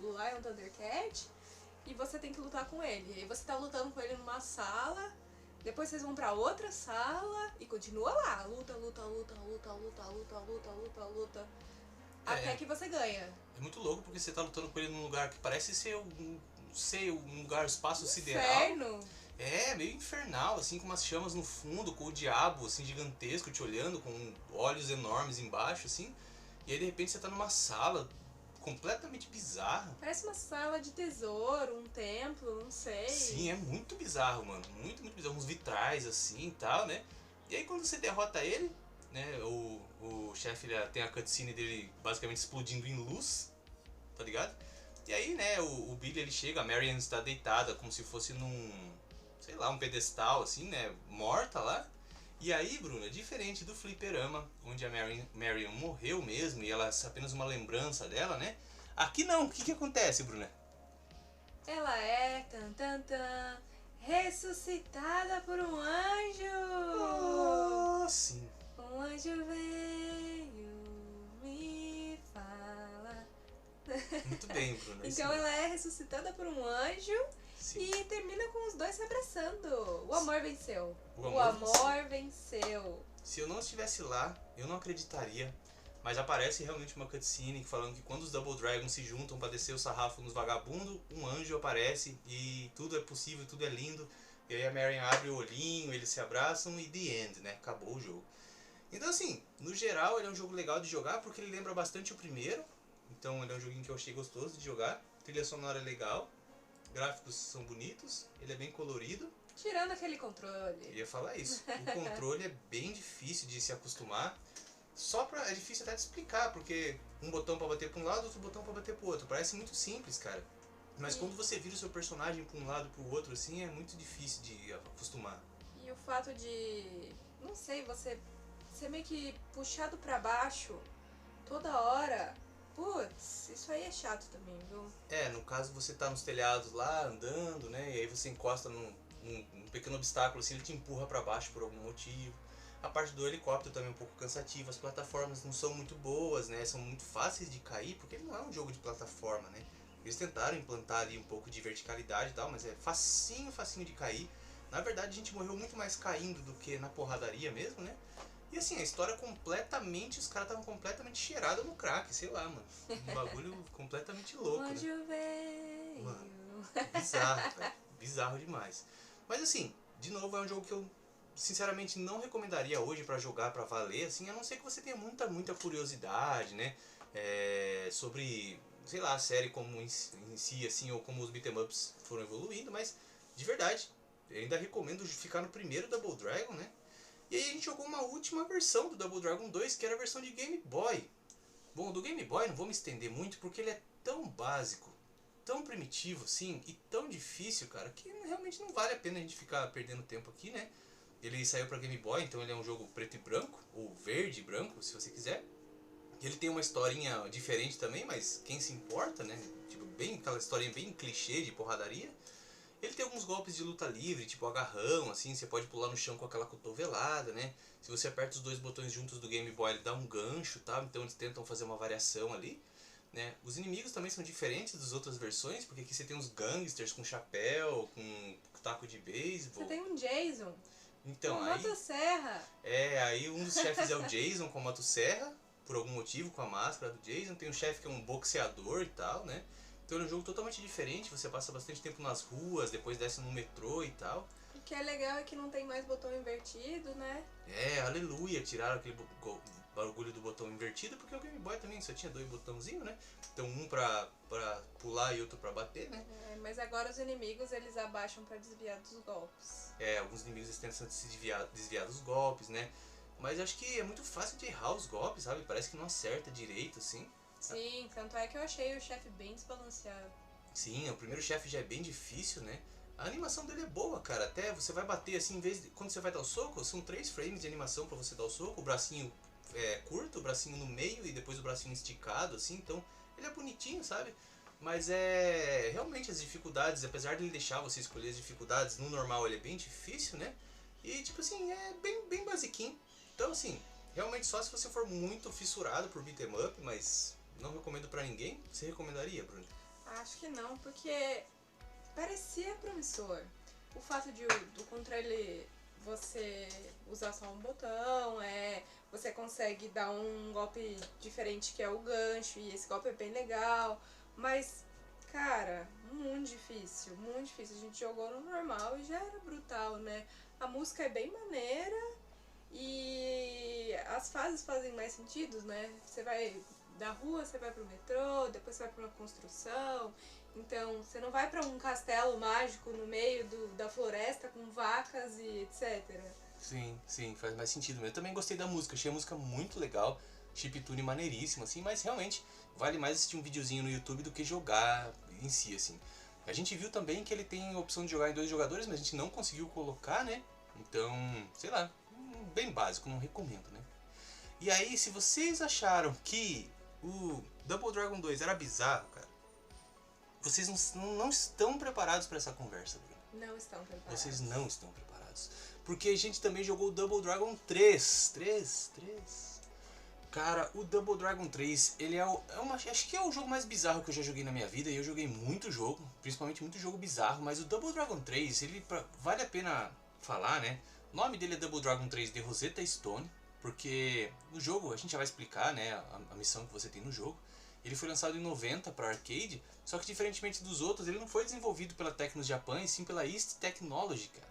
Lion Thundercat, e você tem que lutar com ele. E aí você tá lutando com ele numa sala, depois vocês vão pra outra sala e continua lá, luta, até que você ganha. É muito louco porque você tá lutando com ele num lugar que parece ser um lugar, espaço sideral. Inferno! É, meio infernal, assim, com umas chamas no fundo, com o diabo, assim, gigantesco te olhando, com olhos enormes embaixo, assim. E aí, de repente, você tá numa sala completamente bizarra. Parece uma sala de tesouro, um templo, não sei. Sim, é muito bizarro, mano. Muito, muito bizarro. Uns vitrais, assim, e tal, né? E aí, quando você derrota ele, né, o chefe tem a cutscene dele basicamente explodindo em luz, tá ligado? E aí, né, o Billy, ele chega, a Marion está deitada como se fosse sei lá, um pedestal, assim, né, morta lá. E aí, Bruno, é diferente do fliperama, onde a Marion morreu mesmo e ela é apenas uma lembrança dela, né? Aqui não, o que acontece, Bruna? Ela é, ressuscitada por um anjo! Oh, sim. Um anjo veio me fala. Muito bem, Bruna. Então ela é ressuscitada por um anjo. Sim. E termina com os dois se abraçando. O amor venceu. O amor venceu. Se eu não estivesse lá, eu não acreditaria. Mas aparece realmente uma cutscene falando que quando os Double Dragons se juntam para descer o sarrafo nos vagabundos, um anjo aparece e tudo é possível, tudo é lindo. E aí a Marion abre o olhinho, eles se abraçam e the end, né? Acabou o jogo. Então assim, no geral ele é um jogo legal de jogar porque ele lembra bastante o primeiro. Então ele é um joguinho que eu achei gostoso de jogar. A trilha sonora é legal. Gráficos são bonitos, ele é bem colorido. Tirando aquele controle. Eu ia falar isso. O controle é bem difícil de se acostumar. É difícil até de explicar, porque um botão pra bater pra um lado, outro botão pra bater pro outro. Parece muito simples, cara. Mas quando você vira o seu personagem pra um lado e pro outro, assim, é muito difícil de acostumar. E o fato de, não sei, você ser meio que puxado pra baixo toda hora... Putz, isso aí é chato também, viu? No caso você tá nos telhados lá, andando, né? E aí você encosta num pequeno obstáculo, assim, ele te empurra pra baixo por algum motivo. A parte do helicóptero também é um pouco cansativa, as plataformas não são muito boas, né? São muito fáceis de cair, porque ele não é um jogo de plataforma, né? Eles tentaram implantar ali um pouco de verticalidade e tal, mas é facinho de cair. Na verdade a gente morreu muito mais caindo do que na porradaria mesmo, né? E assim, a história completamente, os caras estavam completamente cheirados no crack, sei lá, mano. Um bagulho completamente louco, né? Anjo veio. Mano, bizarro, cara. Bizarro demais. Mas assim, de novo, é um jogo que eu sinceramente não recomendaria hoje pra jogar, pra valer, assim, a não ser que você tenha muita curiosidade, né? Sobre, sei lá, a série como em si, assim, ou como os beat'em ups foram evoluindo, mas de verdade, eu ainda recomendo ficar no primeiro Double Dragon, né? E aí a gente jogou uma última versão do Double Dragon 2, que era a versão de Game Boy. Bom, do Game Boy não vou me estender muito, porque ele é tão básico, tão primitivo, assim, e tão difícil, cara, que realmente não vale a pena a gente ficar perdendo tempo aqui, né? Ele saiu pra Game Boy, então ele é um jogo preto e branco, ou verde e branco, se você quiser. Ele tem uma historinha diferente também, mas quem se importa, né? Tipo, bem, aquela historinha bem clichê de porradaria. Ele tem alguns golpes de luta livre, tipo agarrão, assim, você pode pular no chão com aquela cotovelada, né? Se você aperta os dois botões juntos do Game Boy, ele dá um gancho, tá? Então eles tentam fazer uma variação ali, né? Os inimigos também são diferentes das outras versões, porque aqui você tem uns gangsters com chapéu, com taco de beisebol. Você tem um Jason. Então, Uma aí... motosserra. aí um dos chefes é o Jason com a motosserra, por algum motivo, com a máscara do Jason. Tem um chefe que é um boxeador e tal, né? Então é um jogo totalmente diferente, você passa bastante tempo nas ruas, depois desce no metrô e tal. O que é legal é que não tem mais botão invertido, né? Aleluia, tiraram aquele bagulho do botão invertido, porque o Game Boy também só tinha dois botãozinhos, né? Então um pra pular e outro pra bater, né? Mas agora os inimigos, eles abaixam pra desviar dos golpes. Alguns inimigos tentam se desviar dos golpes, né? Mas acho que é muito fácil de errar os golpes, sabe? Parece que não acerta direito, assim. Sim, tanto é que eu achei o chefe bem desbalanceado. Sim, o primeiro chefe já é bem difícil, né? A animação dele é boa, cara. Até você vai bater assim, em vez de... Quando você vai dar o soco, são 3 frames de animação pra você dar o soco. O bracinho curto, o bracinho no meio e depois o bracinho esticado, assim. Então, ele é bonitinho, sabe? Mas realmente as dificuldades, apesar de ele deixar você escolher as dificuldades, no normal ele é bem difícil, né? E tipo assim, é bem basiquinho. Então assim, realmente só se você for muito fissurado por beat'em up, mas não recomendo pra ninguém. Você recomendaria, Bruno? Acho que não, porque parecia promissor. O fato do controle você usar só um botão, você consegue dar um golpe diferente que é o gancho, e esse golpe é bem legal. Mas, cara, muito difícil, muito difícil. A gente jogou no normal e já era brutal, né? A música é bem maneira e as fases fazem mais sentido, né? Você vai da rua, você vai pro metrô, depois você vai pra uma construção. Então, você não vai pra um castelo mágico no meio da floresta com vacas e etc. Sim, faz mais sentido mesmo. Eu também gostei da música, achei a música muito legal, chiptune maneiríssimo, assim, mas realmente vale mais assistir um videozinho no YouTube do que jogar em si, assim. A gente viu também que ele tem a opção de jogar em 2 jogadores, mas a gente não conseguiu colocar, né? Então, sei lá, bem básico, não recomendo, né? E aí, se vocês acharam que o Double Dragon 2 era bizarro, cara, vocês não estão preparados para essa conversa, Bruno. Não estão preparados. Vocês não estão preparados. Porque a gente também jogou o Double Dragon 3. Cara, o Double Dragon 3, ele acho que é o jogo mais bizarro que eu já joguei na minha vida. E eu joguei muito jogo, principalmente muito jogo bizarro. Mas o Double Dragon 3, ele vale a pena falar, né? O nome dele é Double Dragon 3 de Rosetta Stone. Porque no jogo, a gente já vai explicar, né, a missão que você tem no jogo. Ele foi lançado em 90 para arcade, só que diferentemente dos outros, ele não foi desenvolvido pela Tecnos Japan, e sim pela East Technology, cara.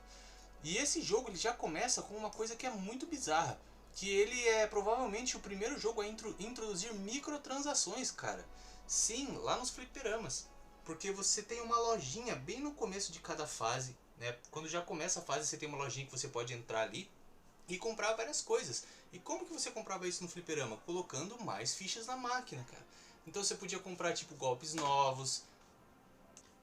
E esse jogo ele já começa com uma coisa que é muito bizarra, que ele é provavelmente o primeiro jogo a introduzir microtransações, cara. Sim, lá nos fliperamas. Porque você tem uma lojinha bem no começo de cada fase, né? Quando já começa a fase, você tem uma lojinha que você pode entrar ali e comprar várias coisas. E como que você comprava isso no fliperama? Colocando mais fichas na máquina, cara. Então você podia comprar tipo golpes novos,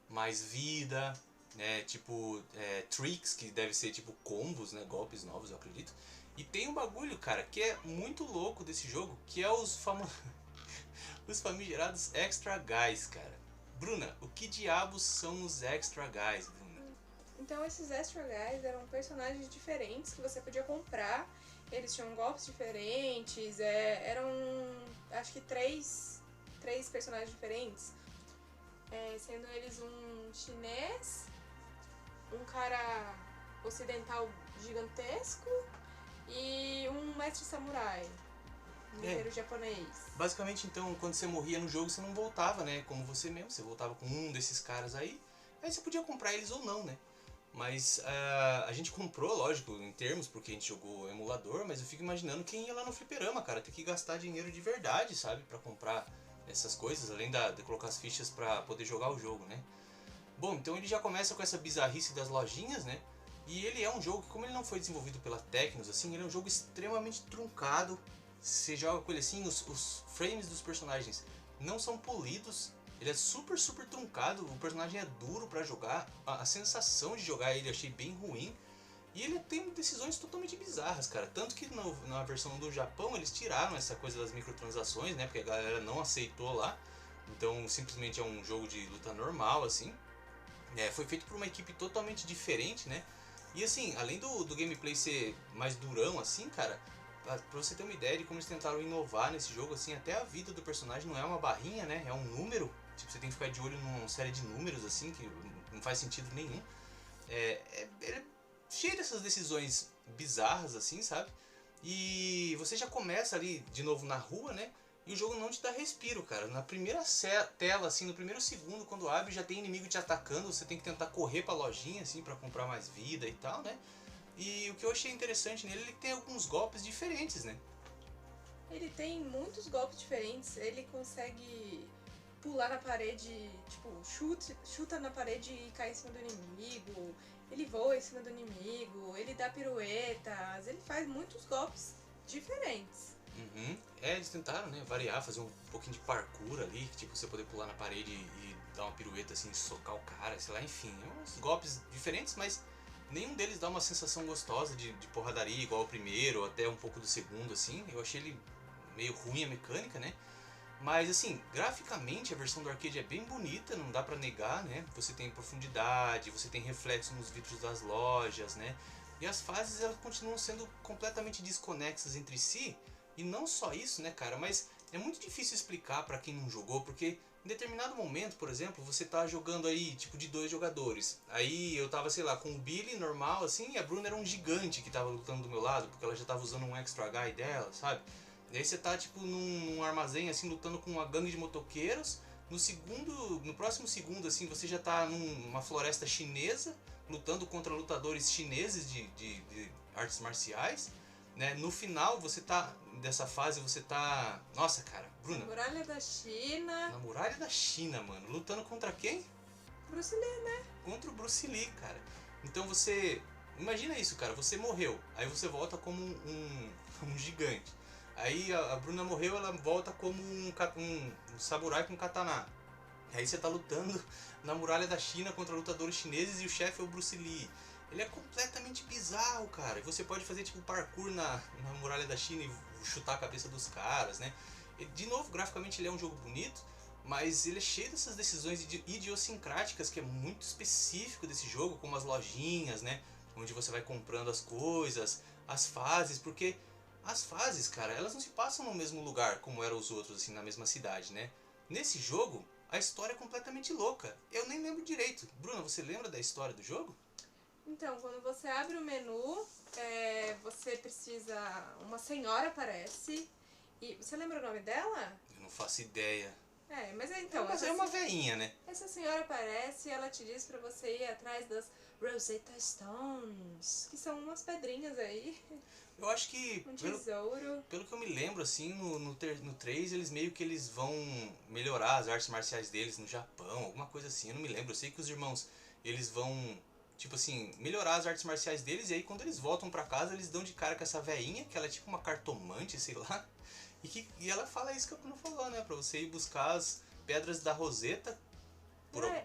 mais vida, né? Tipo tricks, que deve ser tipo combos, né? Golpes novos, eu acredito. E tem um bagulho, cara, que é muito louco desse jogo, que é os famigerados Extra Guys, cara. Bruna, o que diabos são os Extra Guys, Bruna? Então esses Extra Guys eram personagens diferentes que você podia comprar. Eles tinham golpes diferentes, eram acho que três personagens diferentes. Sendo eles um chinês, um cara ocidental gigantesco e um mestre samurai, um guerreiro japonês. Basicamente, então, quando você morria no jogo, você não voltava, né? Como você mesmo, você voltava com um desses caras aí você podia comprar eles ou não, né? Mas a gente comprou, lógico, em termos, porque a gente jogou emulador, mas eu fico imaginando quem ia lá no fliperama, cara, ter que gastar dinheiro de verdade, sabe? Pra comprar essas coisas, além de colocar as fichas pra poder jogar o jogo, né? Bom, então ele já começa com essa bizarrice das lojinhas, né? E ele é um jogo que, como ele não foi desenvolvido pela Tecnos, assim, ele é um jogo extremamente truncado. Você joga com ele assim, os frames dos personagens não são polidos. Ele é super, super truncado, o personagem é duro pra jogar, a sensação de jogar ele eu achei bem ruim. E ele tem decisões totalmente bizarras, cara. Tanto que na versão do Japão eles tiraram essa coisa das microtransações, né? Porque a galera não aceitou lá. Então simplesmente é um jogo de luta normal, assim. Foi feito por uma equipe totalmente diferente, né? E assim, além do gameplay ser mais durão, assim, cara, pra você ter uma ideia de como eles tentaram inovar nesse jogo, assim, até a vida do personagem não é uma barrinha, né? É um número. Tipo, você tem que ficar de olho numa série de números, assim, que não faz sentido nenhum. Ele é cheio dessas decisões bizarras, assim, sabe? E você já começa ali, de novo, na rua, né? E o jogo não te dá respiro, cara. Na primeira tela, assim, no primeiro segundo, quando abre, já tem inimigo te atacando. Você tem que tentar correr pra lojinha, assim, pra comprar mais vida e tal, né? E o que eu achei interessante nele, ele tem alguns golpes diferentes, né? Ele tem muitos golpes diferentes. Ele consegue pular na parede, tipo, chuta na parede e cai em cima do inimigo. Ele voa em cima do inimigo. Ele dá piruetas. Ele faz muitos golpes diferentes. Uhum. Eles tentaram, né, variar, fazer um pouquinho de parkour ali, tipo, você poder pular na parede e dar uma pirueta assim, socar o cara, sei lá, enfim, uns golpes diferentes, mas nenhum deles dá uma sensação gostosa de porradaria igual o primeiro, ou até um pouco do segundo, assim. Eu achei ele meio ruim a mecânica, né? Mas assim, graficamente a versão do arcade é bem bonita, não dá pra negar, né? Você tem profundidade, você tem reflexo nos vidros das lojas, né? E as fases elas continuam sendo completamente desconexas entre si. E não só isso, né, cara, mas é muito difícil explicar pra quem não jogou, porque em determinado momento, por exemplo, você tá jogando aí, tipo, de 2 jogadores. Aí eu tava, sei lá, com o Billy normal, assim, e a Bruna era um gigante que tava lutando do meu lado, porque ela já tava usando um extra guy dela, sabe? E aí você tá, tipo, num armazém, assim, lutando com uma gangue de motoqueiros. No próximo segundo, assim, você já tá numa floresta chinesa, lutando contra lutadores chineses de artes marciais. Né? No final, dessa fase, você tá... Nossa, cara, Bruna. Muralha da China. Na Muralha da China, mano. Lutando contra quem? Bruce Lee, né? Contra o Bruce Lee, cara. Então você... Imagina isso, cara. Você morreu. Aí você volta como um gigante. Aí a Bruna morreu, ela volta como um samurai com katana. Aí você tá lutando na Muralha da China contra lutadores chineses e o chefe é o Bruce Lee. Ele é completamente bizarro, cara. E você pode fazer tipo parkour na Muralha da China e chutar a cabeça dos caras, né? E, de novo, graficamente ele é um jogo bonito, mas ele é cheio dessas decisões idiosincráticas que é muito específico desse jogo, como as lojinhas, né? Onde você vai comprando as coisas, as fases, porque as fases, cara, elas não se passam no mesmo lugar como eram os outros, assim, na mesma cidade, né? Nesse jogo, a história é completamente louca. Eu nem lembro direito. Bruna, você lembra da história do jogo? Então, quando você abre o menu, você precisa... Uma senhora aparece. E você lembra o nome dela? Eu não faço ideia. Mas então... Mas é uma veinha, né? Essa senhora aparece e ela te diz pra você ir atrás das Rosetta Stones, que são umas pedrinhas aí. Eu acho que... Um tesouro. Pelo que eu me lembro, assim, no 3 eles vão melhorar as artes marciais deles no Japão, alguma coisa assim, eu não me lembro. Eu sei que os irmãos, eles vão... Tipo assim, melhorar as artes marciais deles, e aí quando eles voltam pra casa, eles dão de cara com essa veinha, que ela é tipo uma cartomante, sei lá. E ela fala isso que a Bruno falou, né? Pra você ir buscar as pedras da Roseta.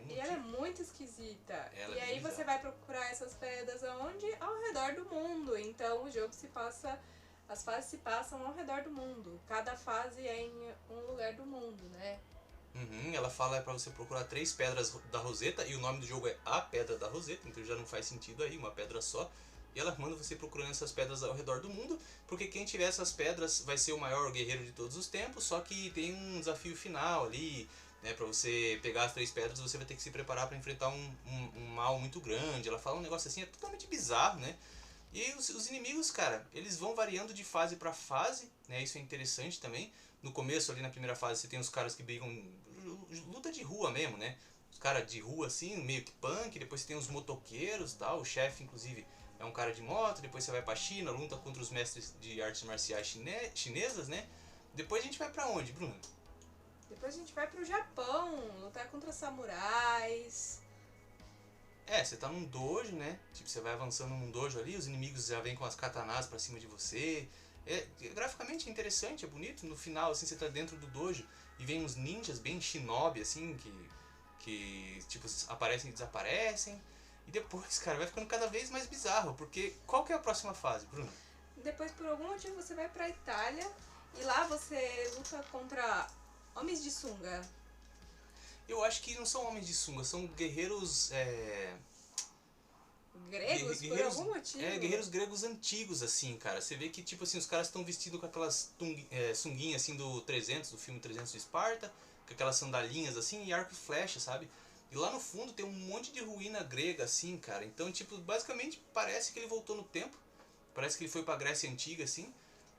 E ela é muito esquisita. Ela e é aí bizarra. você vai procurar essas pedras aonde? Ao redor do mundo. Então o jogo se passa... As fases se passam ao redor do mundo. Cada fase é em um lugar do mundo, né? Ela fala pra você procurar 3 pedras da Roseta, e o nome do jogo é A Pedra da Roseta, então já não faz sentido aí, uma pedra só. E ela manda você procurando essas pedras ao redor do mundo, porque quem tiver essas pedras vai ser o maior guerreiro de todos os tempos, só que tem um desafio final ali, né? Pra você pegar as 3 pedras, você vai ter que se preparar pra enfrentar um mal muito grande. Ela fala um negócio assim, é totalmente bizarro, né? E aí os inimigos, cara, eles vão variando de fase pra fase, né? Isso é interessante também. No começo, ali na primeira fase, você tem os caras que brigam, luta de rua mesmo, né? Os caras de rua assim, meio que punk. Depois você tem os motoqueiros, tal. O chefe, inclusive, é um cara de moto. Depois você vai pra China, luta contra os mestres de artes marciais chinesas, né? Depois a gente vai pra onde, Bruno? Depois a gente vai pro Japão, lutar contra samurais. Você tá num dojo, né? Tipo, você vai avançando num dojo ali, os inimigos já vêm com as katanas pra cima de você. Graficamente é interessante, é bonito. No final, assim, você tá dentro do dojo e vem uns ninjas bem shinobi, assim, que tipo, aparecem e desaparecem. E depois, cara, vai ficando cada vez mais bizarro, porque qual que é a próxima fase, Bruno? Depois, por algum motivo, você vai pra Itália e lá você luta contra homens de sunga. Eu acho que não são homens de sunga, são guerreiros... Gregos, por algum motivo. Guerreiros gregos antigos, assim, cara. Você vê que, tipo assim, os caras estão vestidos com aquelas sunguinhas, assim, do 300, do filme 300 de Esparta, com aquelas sandalinhas, assim, e arco e flecha, sabe? E lá no fundo tem um monte de ruína grega, assim, cara. Então, tipo, basicamente parece que ele voltou no tempo. Parece que ele foi pra Grécia Antiga, assim.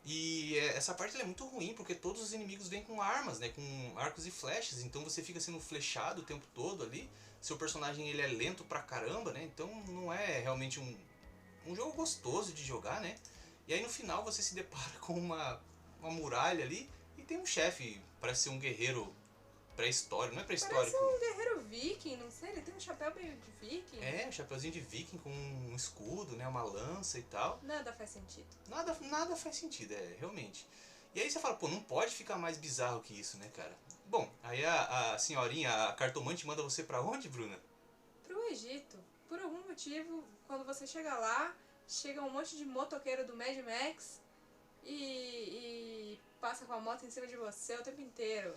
E essa parte ela é muito ruim, porque todos os inimigos vêm com armas, né? Com arcos e flechas. Então você fica sendo flechado o tempo todo ali. Seu personagem ele é lento pra caramba, né? Então não é realmente um jogo gostoso de jogar, né? E aí no final você se depara com uma muralha ali e tem um chefe, parece ser um guerreiro pré-histórico, não é pré-histórico. Parece um guerreiro viking, não sei, ele tem um chapéu meio de viking. Um chapeuzinho de viking com um escudo, né? Uma lança e tal. Nada faz sentido. Nada faz sentido, realmente. E aí você fala, pô, não pode ficar mais bizarro que isso, né, cara? Bom, aí a senhorinha, a cartomante manda você pra onde, Bruna? Pro Egito. Por algum motivo, quando você chega lá, chega um monte de motoqueiro do Mad Max e passa com a moto em cima de você o tempo inteiro.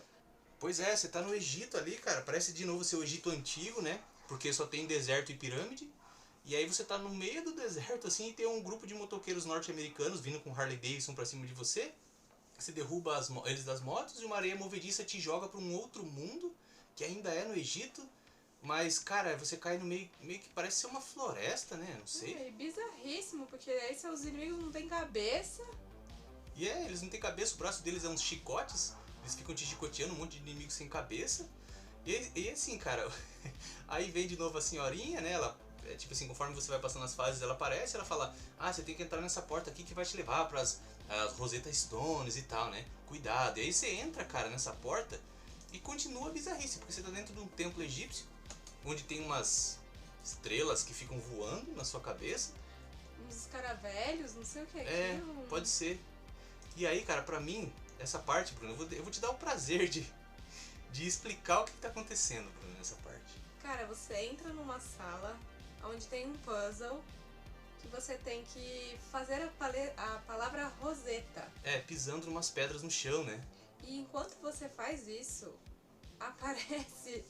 Pois é, você tá no Egito ali, cara. Parece de novo ser o Egito antigo, né? Porque só tem deserto e pirâmide. E aí você tá no meio do deserto, assim, e tem um grupo de motoqueiros norte-americanos vindo com Harley Davidson pra cima de você. Você derruba eles das motos e uma areia movediça te joga pra um outro mundo, que ainda é no Egito. Mas, cara, você cai no meio que parece ser uma floresta, né? Não sei. É bizarríssimo, porque aí seus inimigos não têm cabeça. E eles não têm cabeça, o braço deles é uns chicotes. Eles ficam te chicoteando, um monte de inimigos sem cabeça. E assim, cara, aí vem de novo a senhorinha, né? Ela, tipo assim, conforme você vai passando as fases, ela aparece, ela fala: ah, você tem que entrar nessa porta aqui que vai te levar pras Rosetta Stones e tal, né? Cuidado. E aí você entra, cara, nessa porta e continua a bizarrice, porque você tá dentro de um templo egípcio, onde tem umas estrelas que ficam voando na sua cabeça. Uns escaravelhos, não sei o que é aquilo. Pode ser. E aí, cara, pra mim, essa parte, Bruno, eu vou te dar o prazer de explicar o que tá acontecendo, Bruno, nessa parte. Cara, você entra numa sala onde tem um puzzle que você tem que fazer a palavra Rosetta. Pisando umas pedras no chão, né? E enquanto você faz isso, aparece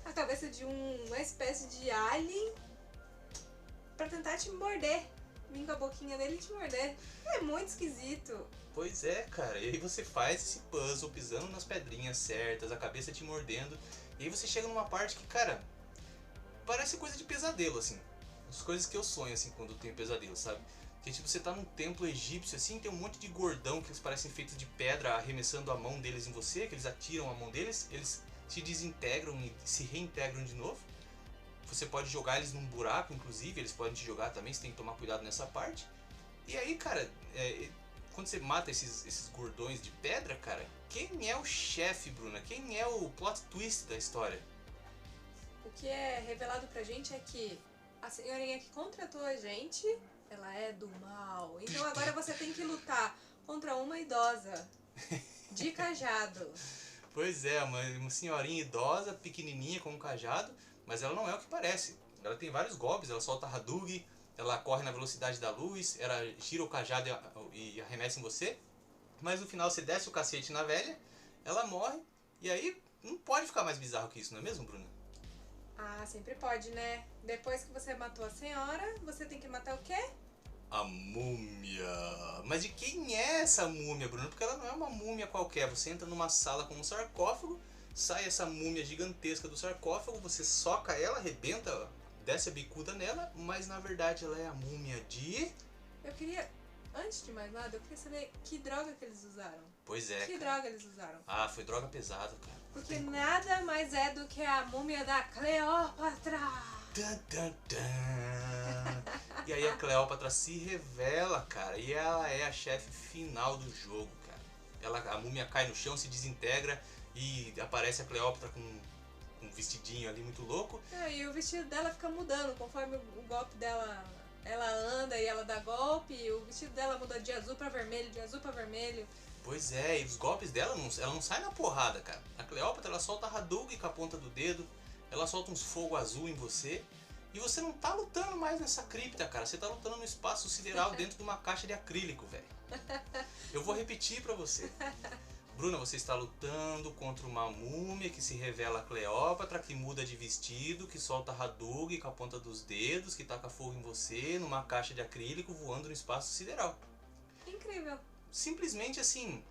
a cabeça de uma espécie de alien pra tentar te morder. Vir com a boquinha dele e te morder. É muito esquisito. Pois é, cara. E aí você faz esse puzzle pisando nas pedrinhas certas, a cabeça te mordendo. E aí você chega numa parte que, cara, parece coisa de pesadelo, assim. As coisas que eu sonho, assim, quando eu tenho pesadelo, sabe? Que tipo, você tá num templo egípcio, assim, tem um monte de gordão que eles parecem feitos de pedra arremessando a mão deles em você, que eles atiram a mão deles, eles se desintegram e se reintegram de novo. Você pode jogar eles num buraco, inclusive, eles podem te jogar também, você tem que tomar cuidado nessa parte. E aí, cara, quando você mata esses gordões de pedra, cara, quem é o chefe, Bruna? Quem é o plot twist da história? O que é revelado pra gente é que a senhorinha que contratou a gente, ela é do mal. Então agora você tem que lutar contra uma idosa de cajado. Pois é, uma senhorinha idosa, pequenininha com um cajado, mas ela não é o que parece. Ela tem vários golpes, ela solta Hadouken, ela corre na velocidade da luz, ela gira o cajado e arremessa em você. Mas no final você desce o cacete na velha, ela morre, e aí não pode ficar mais bizarro que isso, não é mesmo, Bruna? Ah, sempre pode, né? Depois que você matou a senhora, você tem que matar o quê? A múmia. Mas de quem é essa múmia, Bruno? Porque ela não é uma múmia qualquer. Você entra numa sala com um sarcófago, sai essa múmia gigantesca do sarcófago, você soca ela, arrebenta, desce a bicuda nela, mas na verdade ela é a múmia de... Eu queria, antes de mais nada, eu queria saber que droga que eles usaram. Pois é, Que cara. droga eles usaram? Ah, foi droga pesada, cara. Porque nada mais é do que a múmia da Cleópatra. Tan, tan, tan. E aí a Cleópatra se revela, cara, e ela é a chefe final do jogo, cara. A múmia cai no chão, se desintegra e aparece a Cleópatra com um vestidinho ali muito louco. E o vestido dela fica mudando conforme o golpe dela. Ela anda e ela dá golpe, e o vestido dela muda de azul pra vermelho, de azul pra vermelho. Pois é, e os golpes dela, ela não sai na porrada, cara. A Cleópatra, ela solta a Hadouken com a ponta do dedo, ela solta uns fogo azul em você, e você não tá lutando mais nessa cripta, cara. Você tá lutando no espaço sideral dentro de uma caixa de acrílico, velho. Eu vou repetir pra você. Bruna, você está lutando contra uma múmia que se revela a Cleópatra, que muda de vestido, que solta Hadouken com a ponta dos dedos, que taca fogo em você, numa caixa de acrílico voando no espaço sideral. Incrível. Simplesmente assim,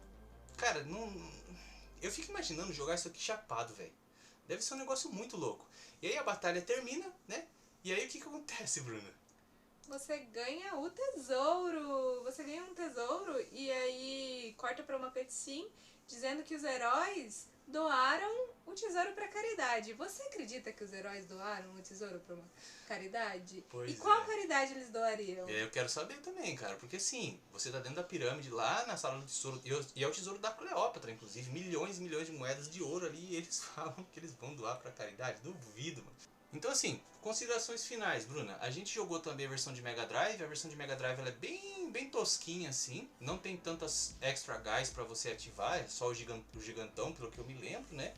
cara, não... eu fico imaginando jogar isso aqui chapado, velho. Deve ser um negócio muito louco. E aí a batalha termina, né? E aí o que acontece, Bruna? Você ganha o tesouro. Você ganha um tesouro e aí corta pra uma cutscene dizendo que os heróis doaram o tesouro pra caridade. Você acredita que os heróis doaram o tesouro pra uma caridade? Pois e qual é. caridade eles doariam? Eu quero saber também, cara, porque assim, você tá dentro da pirâmide lá na sala do tesouro, e é o tesouro da Cleópatra, inclusive, milhões e milhões de moedas de ouro ali, e eles falam que eles vão doar pra caridade, duvido, mano. Então assim, considerações finais, Bruna. A gente jogou também a versão de Mega Drive. A versão de Mega Drive ela é bem tosquinha assim. Não tem tantas extra guys pra você ativar. É só o gigantão, pelo que eu me lembro, né?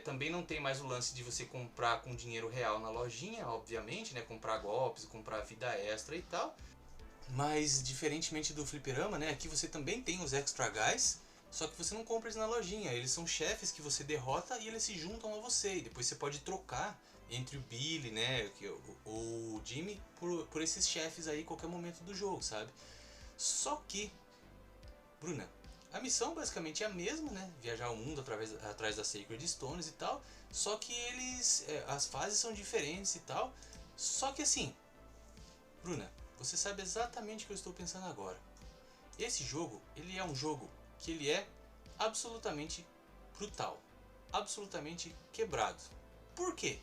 Também não tem mais o lance de você comprar com dinheiro real na lojinha, obviamente, né? Comprar golpes, comprar vida extra e tal. Mas diferentemente do fliperama, né? Aqui você também tem os extra guys. Só que você não compra eles na lojinha. Eles são chefes que você derrota e eles se juntam a você. E depois você pode trocar entre o Billy, né, o Jimmy, por esses chefes aí em qualquer momento do jogo, sabe? Só que, Bruna, a missão basicamente é a mesma, né? Viajar o mundo atrás das Sacred Stones e tal. Só que as fases são diferentes e tal. Só que assim, Bruna, você sabe exatamente o que eu estou pensando agora. Esse jogo, ele é um jogo que ele é absolutamente brutal, absolutamente quebrado. Por quê?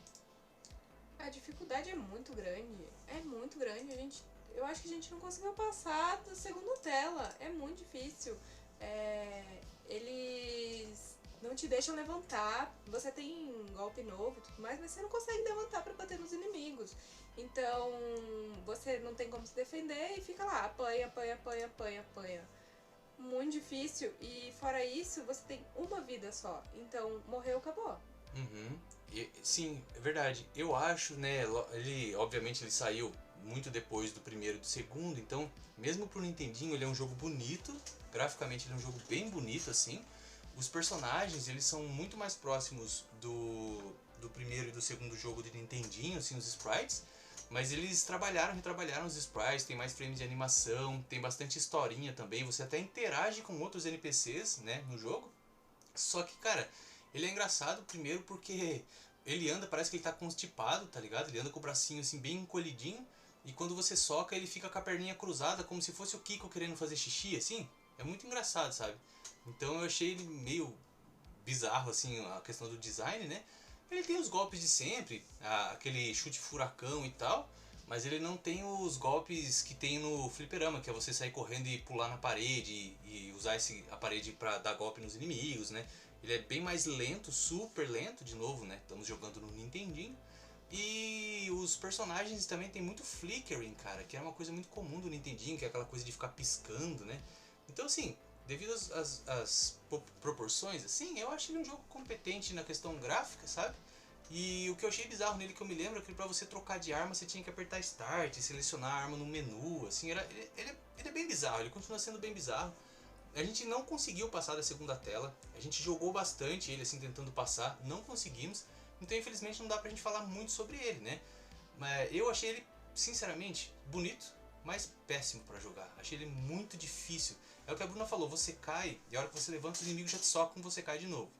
A dificuldade é muito grande. É muito grande. Eu acho que a gente não conseguiu passar da segunda tela. É muito difícil. Eles não te deixam levantar. Você tem um golpe novo e tudo mais, mas você não consegue levantar pra bater nos inimigos. Então você não tem como se defender e fica lá, apanha. Muito difícil. E fora isso, você tem uma vida só. Então morreu, acabou. Uhum. Sim, é verdade. Eu acho, né, obviamente ele saiu muito depois do primeiro e do segundo, então mesmo pro Nintendinho ele é um jogo bonito, graficamente ele é um jogo bem bonito assim. Os personagens, eles são muito mais próximos do primeiro e do segundo jogo de Nintendinho, assim, os sprites, mas eles retrabalharam os sprites, tem mais frames de animação, tem bastante historinha também, você até interage com outros NPCs, né, no jogo. Só que, cara, ele é engraçado primeiro porque ele anda, parece que ele tá constipado, tá ligado? Ele anda com o bracinho assim bem encolhidinho. E quando você soca, ele fica com a perninha cruzada, como se fosse o Kiko querendo fazer xixi, assim. É muito engraçado, sabe? Então eu achei ele meio bizarro, assim, a questão do design, né? Ele tem os golpes de sempre, aquele chute furacão e tal. Mas ele não tem os golpes que tem no fliperama, que é você sair correndo e pular na parede e usar a parede pra dar golpe nos inimigos, né? Ele é bem mais lento, super lento, de novo, né? Estamos jogando no Nintendinho. E os personagens também tem muito flickering, cara, que é uma coisa muito comum do Nintendinho, que é aquela coisa de ficar piscando, né? Então, assim, devido às proporções, assim, eu acho ele um jogo competente na questão gráfica, sabe? E o que eu achei bizarro nele, que eu me lembro, é que pra você trocar de arma, você tinha que apertar Start, selecionar a arma no menu, assim, ele é bem bizarro, ele continua sendo bem bizarro. A gente não conseguiu passar da segunda tela, a gente jogou bastante ele, assim, tentando passar, não conseguimos, então infelizmente não dá pra gente falar muito sobre ele, né? Mas eu achei ele, sinceramente, bonito, mas péssimo pra jogar, achei ele muito difícil. É o que a Bruna falou, você cai, e a hora que você levanta os inimigos já te socam e você cai de novo.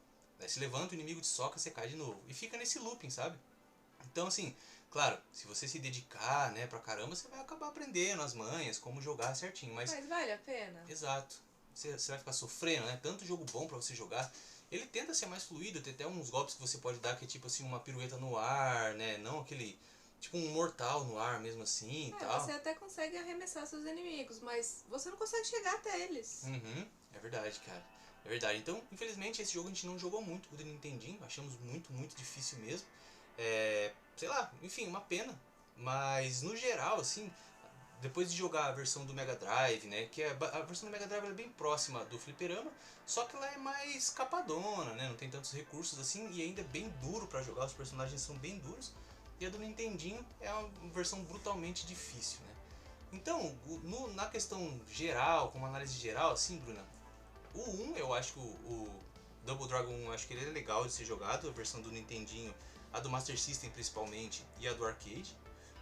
Aí você levanta, o inimigo te soca, você cai de novo. E fica nesse looping, sabe? Então, assim, claro, se você se dedicar, né, pra caramba, você vai acabar aprendendo as manhas, como jogar certinho. Mas vale a pena. exato. Você vai ficar sofrendo, né? Tanto jogo bom pra você jogar. Ele tenta ser mais fluido, tem até uns golpes que você pode dar que é tipo assim, uma pirueta no ar, né? Não aquele... Tipo um mortal no ar mesmo assim e tal. Você até consegue arremessar seus inimigos, mas você não consegue chegar até eles. Uhum, é verdade, cara. É verdade. Então, infelizmente, esse jogo a gente não jogou muito, o do Nintendinho. Achamos muito, muito difícil mesmo. Sei lá, enfim, uma pena. Mas, no geral, assim, depois de jogar a versão do Mega Drive, né? Que a versão do Mega Drive é bem próxima do Fliperama, só que ela é mais capadona, né? Não tem tantos recursos assim e ainda é bem duro pra jogar, os personagens são bem duros. E a do Nintendinho é uma versão brutalmente difícil, né? Então, na questão geral, como análise geral, assim, Bruna, o 1 eu acho que o Double Dragon 1 eu acho que ele é legal de ser jogado, a versão do Nintendinho, a do Master System principalmente e a do arcade.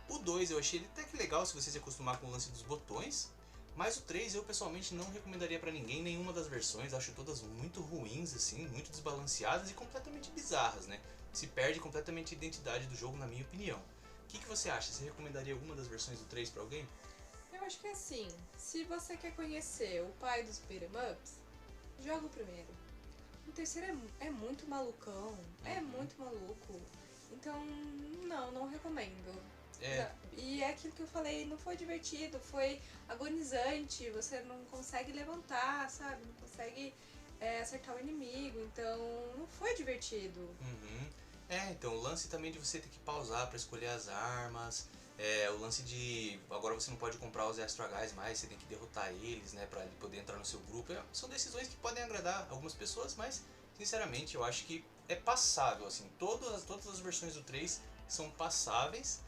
O 2 eu achei ele até que legal se você se acostumar com o lance dos botões, mas o 3 eu pessoalmente não recomendaria pra ninguém nenhuma das versões, acho todas muito ruins assim, muito desbalanceadas e completamente bizarras, né? Se perde completamente a identidade do jogo na minha opinião. O que você acha? Você recomendaria alguma das versões do 3 pra alguém? Eu acho que é assim, se você quer conhecer o pai dos beat'em ups, joga o primeiro. O terceiro é muito malucão, é muito maluco. Então, não recomendo. E é aquilo que eu falei, não foi divertido, foi agonizante, você não consegue levantar, sabe? Não consegue acertar o inimigo, então não foi divertido. Então o lance também de você ter que pausar pra escolher as armas, o lance de agora você não pode comprar os Extra Guys mais, você tem que derrotar eles, né, pra ele poder entrar no seu grupo. São decisões que podem agradar algumas pessoas, mas sinceramente eu acho que é passável, assim, todas as versões do 3 são passáveis.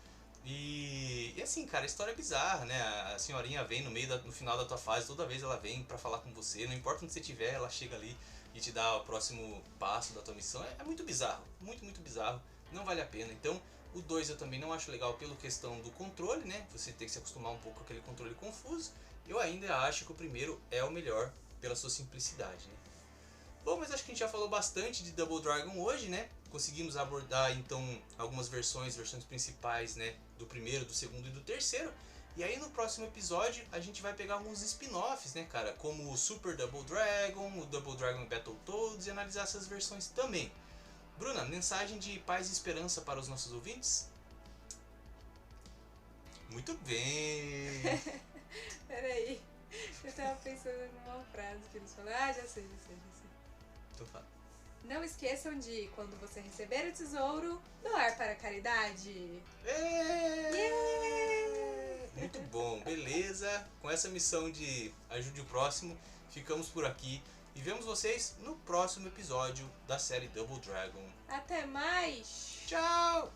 E assim, cara, a história é bizarra, né? A senhorinha vem no final da tua fase, toda vez ela vem pra falar com você, não importa onde você estiver, ela chega ali e te dá o próximo passo da tua missão. É muito bizarro, muito, muito bizarro, não vale a pena. Então, o 2 eu também não acho legal pela questão do controle, né? Você tem que se acostumar um pouco com aquele controle confuso. Eu ainda acho que o primeiro é o melhor pela sua simplicidade, né? Bom, mas acho que a gente já falou bastante de Double Dragon hoje, né? Conseguimos abordar então algumas versões principais, né? Do primeiro, do segundo e do terceiro. E aí no próximo episódio a gente vai pegar alguns spin-offs, né, cara? Como o Super Double Dragon, o Double Dragon Battletoads e analisar essas versões também. Bruna, mensagem de paz e esperança para os nossos ouvintes? Muito bem! Peraí, eu tava pensando numa frase que eles falaram. Já sei. Então fala. Não esqueçam de, quando você receber o tesouro, doar para a caridade. Muito bom, beleza. Com essa missão de ajude o próximo, ficamos por aqui. E vemos vocês no próximo episódio da série Double Dragon. Até mais! Tchau!